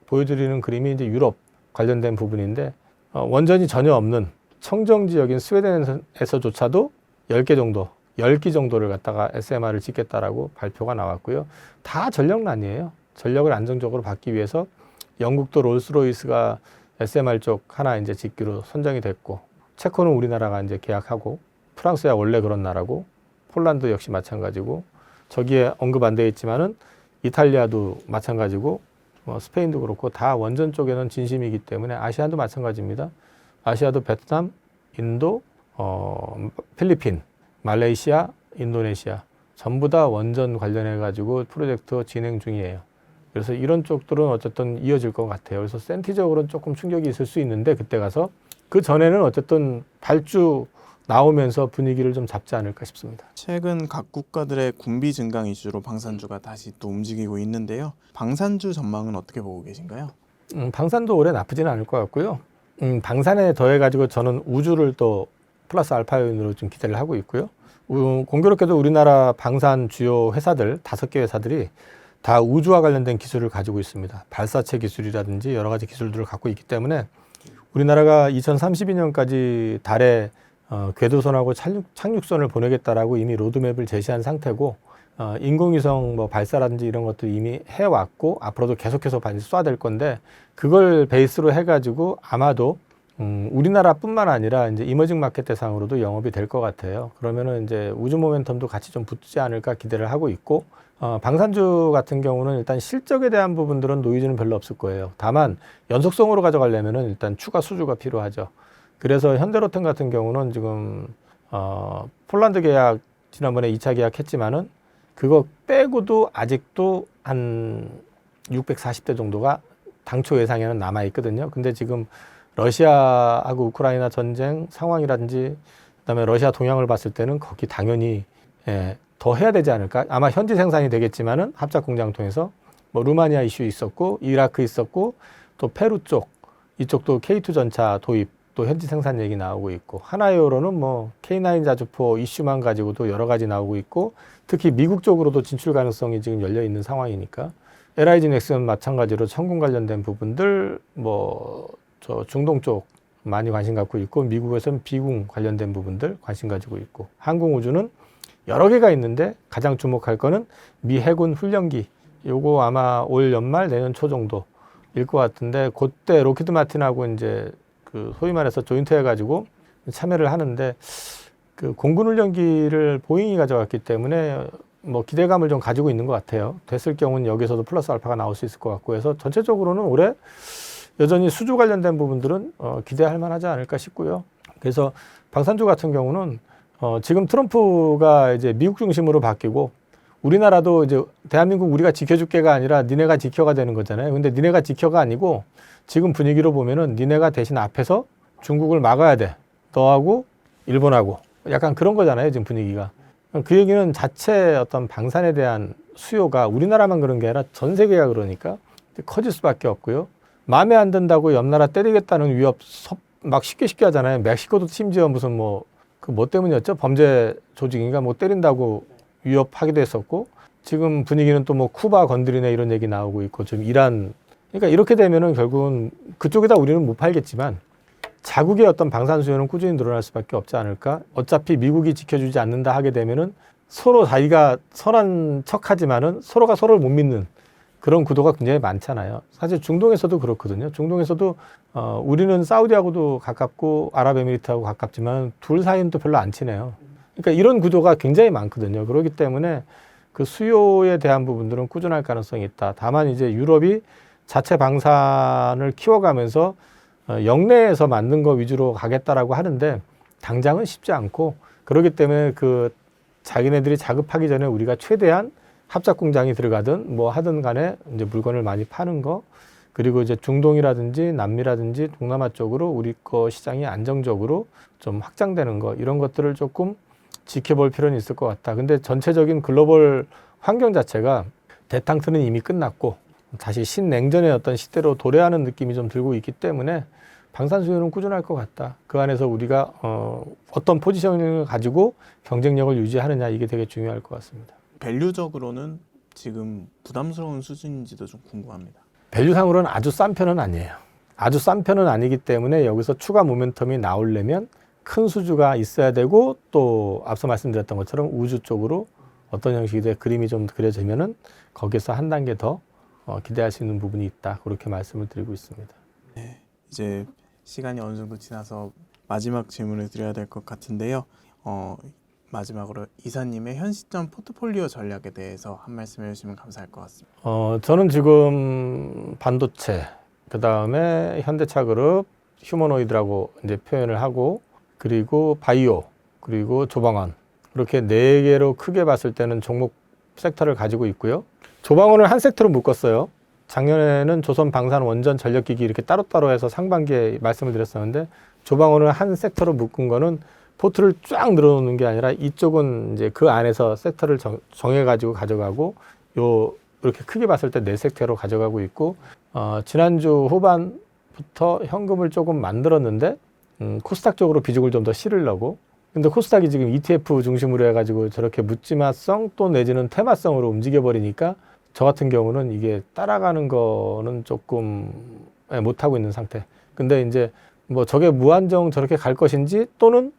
보여드리는 그림이 이제 유럽 관련된 부분인데 원전이 전혀 없는 청정 지역인 스웨덴에서조차도 10개 정도, 10기 정도를 갖다가 SMR을 짓겠다라고 발표가 나왔고요. 다 전력난이에요. 전력을 안정적으로 받기 위해서 영국도 롤스로이스가 SMR 쪽 하나 이제 짓기로 선정이 됐고 체코는 우리나라가 이제 계약하고 프랑스야 원래 그런 나라고 폴란드 역시 마찬가지고 저기에 언급 안 되어 있지만은 이탈리아도 마찬가지고 스페인도 그렇고 다 원전 쪽에는 진심이기 때문에 아시아도 마찬가지입니다. 아시아도 베트남, 인도, 필리핀, 말레이시아, 인도네시아 전부 다 원전 관련해 가지고 프로젝트 진행 중이에요. 그래서 이런 쪽들은 어쨌든 이어질 것 같아요. 그래서 센티적으로는 조금 충격이 있을 수 있는데 그때 가서 그 전에는 어쨌든 발주 나오면서 분위기를 좀 잡지 않을까 싶습니다. 최근 각 국가들의 군비 증강 이슈로 방산주가 다시 또 움직이고 있는데요. 방산주 전망은 어떻게 보고 계신가요? 방산도 올해 나쁘지는 않을 것 같고요. 방산에 더해가지고 저는 우주를 또 플러스 알파 요인으로 좀 기대를 하고 있고요. 공교롭게도 우리나라 방산 주요 회사들 5개 회사들이 다 우주와 관련된 기술을 가지고 있습니다. 발사체 기술이라든지 여러 가지 기술들을 갖고 있기 때문에 우리나라가 2032년까지 달에 궤도선하고 착륙선을 보내겠다라고 이미 로드맵을 제시한 상태고 인공위성 뭐 발사라든지 이런 것들 이미 해왔고 앞으로도 계속해서 쏴댈 건데 그걸 베이스로 해가지고 아마도 우리나라뿐만 아니라 이제 이머징 마켓 대상으로도 영업이 될 것 같아요. 그러면은 이제 우주 모멘텀도 같이 좀 붙지 않을까 기대를 하고 있고 방산주 같은 경우는 일단 실적에 대한 부분들은 노이즈는 별로 없을 거예요. 다만 연속성으로 가져가려면은 일단 추가 수주가 필요하죠. 그래서 현대로템 같은 경우는 지금 폴란드 계약 지난번에 2차 계약했지만은 그거 빼고도 아직도 한 640대 정도가 당초 예상에는 남아 있거든요. 근데 지금 러시아하고 우크라이나 전쟁 상황이라든지 그다음에 러시아 동향을 봤을 때는 거기 당연히 더 해야 되지 않을까? 아마 현지 생산이 되겠지만은 합작 공장 통해서 뭐 루마니아 이슈 있었고 이라크 있었고 또 페루 쪽 이쪽도 K2 전차 도입 또 현지 생산 얘기 나오고 있고 하나요로는 뭐 K9 자주포 이슈만 가지고도 여러 가지 나오고 있고 특히 미국 쪽으로도 진출 가능성이 지금 열려 있는 상황이니까 LIG 넥슨 마찬가지로 천군 관련된 부분들 뭐 저 중동 쪽 많이 관심 갖고 있고 미국에서는 비궁 관련된 부분들 관심 가지고 있고 항공우주는 여러 개가 있는데 가장 주목할 거는 미 해군 훈련기 요거 아마 올 연말 내년 초 정도일 것 같은데 그때 로키드 마틴하고 이제 그 소위 말해서 조인트 해가지고 참여를 하는데 그 공군 훈련기를 보잉이 가져갔기 때문에 뭐 기대감을 좀 가지고 있는 것 같아요. 됐을 경우는 여기서도 플러스 알파가 나올 수 있을 것 같고 해서 전체적으로는 올해 여전히 수주 관련된 부분들은 기대할 만하지 않을까 싶고요. 그래서 방산주 같은 경우는 지금 트럼프가 이제 미국 중심으로 바뀌고 우리나라도 이제 대한민국 우리가 지켜줄게가 아니라 니네가 지켜가 되는 거잖아요. 근데 니네가 지켜가 아니고 지금 분위기로 보면은 니네가 대신 앞에서 중국을 막아야 돼. 너하고 일본하고 약간 그런 거잖아요. 지금 분위기가. 그 얘기는 자체 어떤 방산에 대한 수요가 우리나라만 그런 게 아니라 전 세계가 그러니까 커질 수밖에 없고요. 마음에 안 든다고 옆 나라 때리겠다는 위협 막 쉽게 하잖아요. 멕시코도 심지어 무슨 뭐 때문이었죠? 범죄 조직인가 뭐 때린다고 위협하기도 했었고 지금 분위기는 또 뭐 쿠바 건드리네 이런 얘기 나오고 있고 좀 이란 그러니까 이렇게 되면은 결국은 그쪽에다 우리는 못 팔겠지만 자국의 어떤 방산 수요는 꾸준히 늘어날 수밖에 없지 않을까? 어차피 미국이 지켜주지 않는다 하게 되면은 서로 자기가 선한 척하지만은 서로가 서로를 못 믿는 그런 구도가 굉장히 많잖아요. 사실 중동에서도 그렇거든요. 중동에서도 우리는 사우디하고도 가깝고 아랍에미리트하고 가깝지만 둘 사이는 또 별로 안 친해요. 그러니까 이런 구도가 굉장히 많거든요. 그렇기 때문에 그 수요에 대한 부분들은 꾸준할 가능성이 있다. 다만 이제 유럽이 자체 방산을 키워가면서 영내에서 만든 거 위주로 가겠다라고 하는데 당장은 쉽지 않고 그렇기 때문에 그 자기네들이 자급하기 전에 우리가 최대한 합작 공장이 들어가든 뭐 하든 간에 이제 물건을 많이 파는 거 그리고 이제 중동이라든지 남미라든지 동남아 쪽으로 우리 거 시장이 안정적으로 좀 확장되는 거 이런 것들을 조금 지켜볼 필요는 있을 것 같다. 근데 전체적인 글로벌 환경 자체가 대탕트는 이미 끝났고 다시 신냉전의 어떤 시대로 도래하는 느낌이 좀 들고 있기 때문에 방산 수요는 꾸준할 것 같다. 그 안에서 우리가 어떤 포지셔닝을 가지고 경쟁력을 유지하느냐 이게 되게 중요할 것 같습니다. 밸류적으로는 지금 부담스러운 수준인지도 좀 궁금합니다. 밸류상으로는 아주 싼 편은 아니에요. 아주 싼 편은 아니기 때문에 여기서 추가 모멘텀이 나오려면 큰 수주가 있어야 되고 또 앞서 말씀드렸던 것처럼 우주 쪽으로 어떤 형식의 그림이 좀 그려지면은 거기서 한 단계 더 기대할 수 있는 부분이 있다. 그렇게 말씀을 드리고 있습니다. 네, 이제 시간이 어느 정도 지나서 마지막 질문을 드려야 될 것 같은데요. 마지막으로 이사님의 현 시점 포트폴리오 전략에 대해서 한 말씀 해주시면 감사할 것 같습니다. 저는 지금 반도체, 그 다음에 현대차그룹, 휴머노이드라고 이제 표현을 하고, 그리고 바이오, 그리고 조방원 이렇게 네 개로 크게 봤을 때는 종목 섹터를 가지고 있고요. 조방원을 한 섹터로 묶었어요. 작년에는 조선 방산 원전 전력기기 이렇게 따로따로 해서 상반기에 말씀을 드렸었는데 조방원을 한 섹터로 묶은 거는 포트를 쫙 늘어놓는 게 아니라 이쪽은 이제 그 안에서 섹터를 정해가지고 가져가고 이렇게 크게 봤을 때 네 섹터로 가져가고 있고 지난주 후반부터 현금을 조금 만들었는데 코스닥 쪽으로 비중을 좀 더 실으려고 근데 코스닥이 지금 ETF 중심으로 해가지고 저렇게 묻지마성 또 내지는 테마성으로 움직여버리니까 저 같은 경우는 이게 따라가는 거는 조금 못하고 있는 상태. 근데 이제 뭐 저게 무한정 저렇게 갈 것인지 또는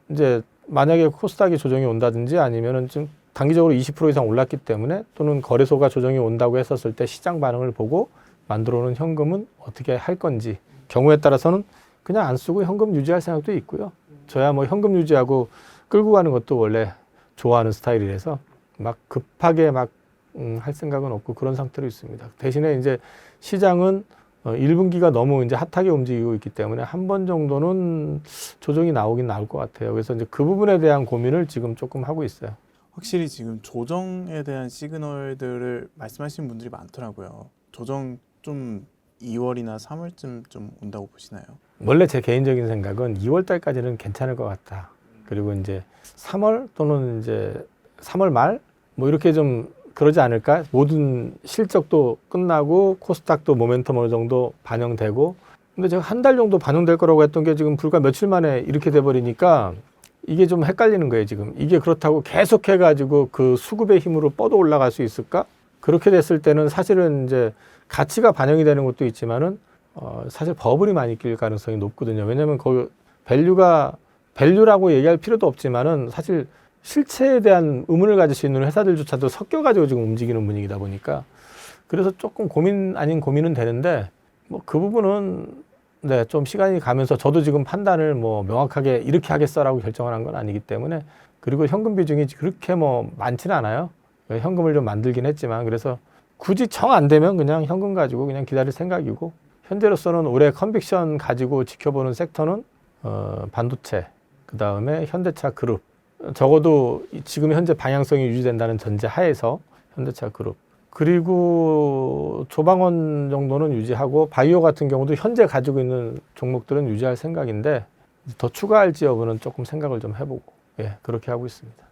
이제 만약에 코스닥이 조정이 온다든지 아니면은 좀 단기적으로 20% 이상 올랐기 때문에 또는 거래소가 조정이 온다고 했었을 때 시장 반응을 보고 만들어 놓은 현금은 어떻게 할 건지 경우에 따라서는 그냥 안 쓰고 현금 유지할 생각도 있고요. 저야 뭐 현금 유지하고 끌고 가는 것도 원래 좋아하는 스타일이라서 막 급하게 막 할 생각은 없고 그런 상태로 있습니다. 대신에 이제 시장은 1분기가 너무 이제 핫하게 움직이고 있기 때문에 한 번 정도는 조정이 나오긴 나올 것 같아요. 그래서 이제 그 부분에 대한 고민을 지금 조금 하고 있어요. 확실히 지금 조정에 대한 시그널들을 말씀하시는 분들이 많더라고요. 조정 좀 2월이나 3월쯤 좀 온다고 보시나요? 원래 제 개인적인 생각은 2월 달까지는 괜찮을 것 같다. 그리고 이제 3월 또는 이제 3월 말 뭐 이렇게 좀 그러지 않을까? 모든 실적도 끝나고 코스닥도 모멘텀 어느 정도 반영되고 근데 제가 한 달 정도 반영될 거라고 했던 게 지금 불과 며칠 만에 이렇게 돼버리니까 이게 좀 헷갈리는 거예요, 지금. 이게 그렇다고 계속 해가지고 그 수급의 힘으로 뻗어 올라갈 수 있을까? 그렇게 됐을 때는 사실은 이제 가치가 반영이 되는 것도 있지만은, 사실 버블이 많이 낄 가능성이 높거든요. 왜냐면 그 밸류라고 얘기할 필요도 없지만은 사실 실체에 대한 의문을 가질 수 있는 회사들조차도 섞여가지고 지금 움직이는 분위기다 보니까 그래서 조금 고민 아닌 고민은 되는데 뭐 그 부분은 네, 좀 시간이 가면서 저도 지금 판단을 뭐 명확하게 이렇게 하겠어라고 결정을 한 건 아니기 때문에 그리고 현금 비중이 그렇게 뭐 많지는 않아요. 현금을 좀 만들긴 했지만 그래서 굳이 정 안 되면 그냥 현금 가지고 그냥 기다릴 생각이고 현재로서는 올해 컨빅션 가지고 지켜보는 섹터는 반도체, 그 다음에 현대차 그룹, 적어도 지금 현재 방향성이 유지된다는 전제 하에서 현대차 그룹, 그리고 조방원 정도는 유지하고 바이오 같은 경우도 현재 가지고 있는 종목들은 유지할 생각인데 더 추가할지 여부는 조금 생각을 좀 해보고 그렇게 하고 있습니다.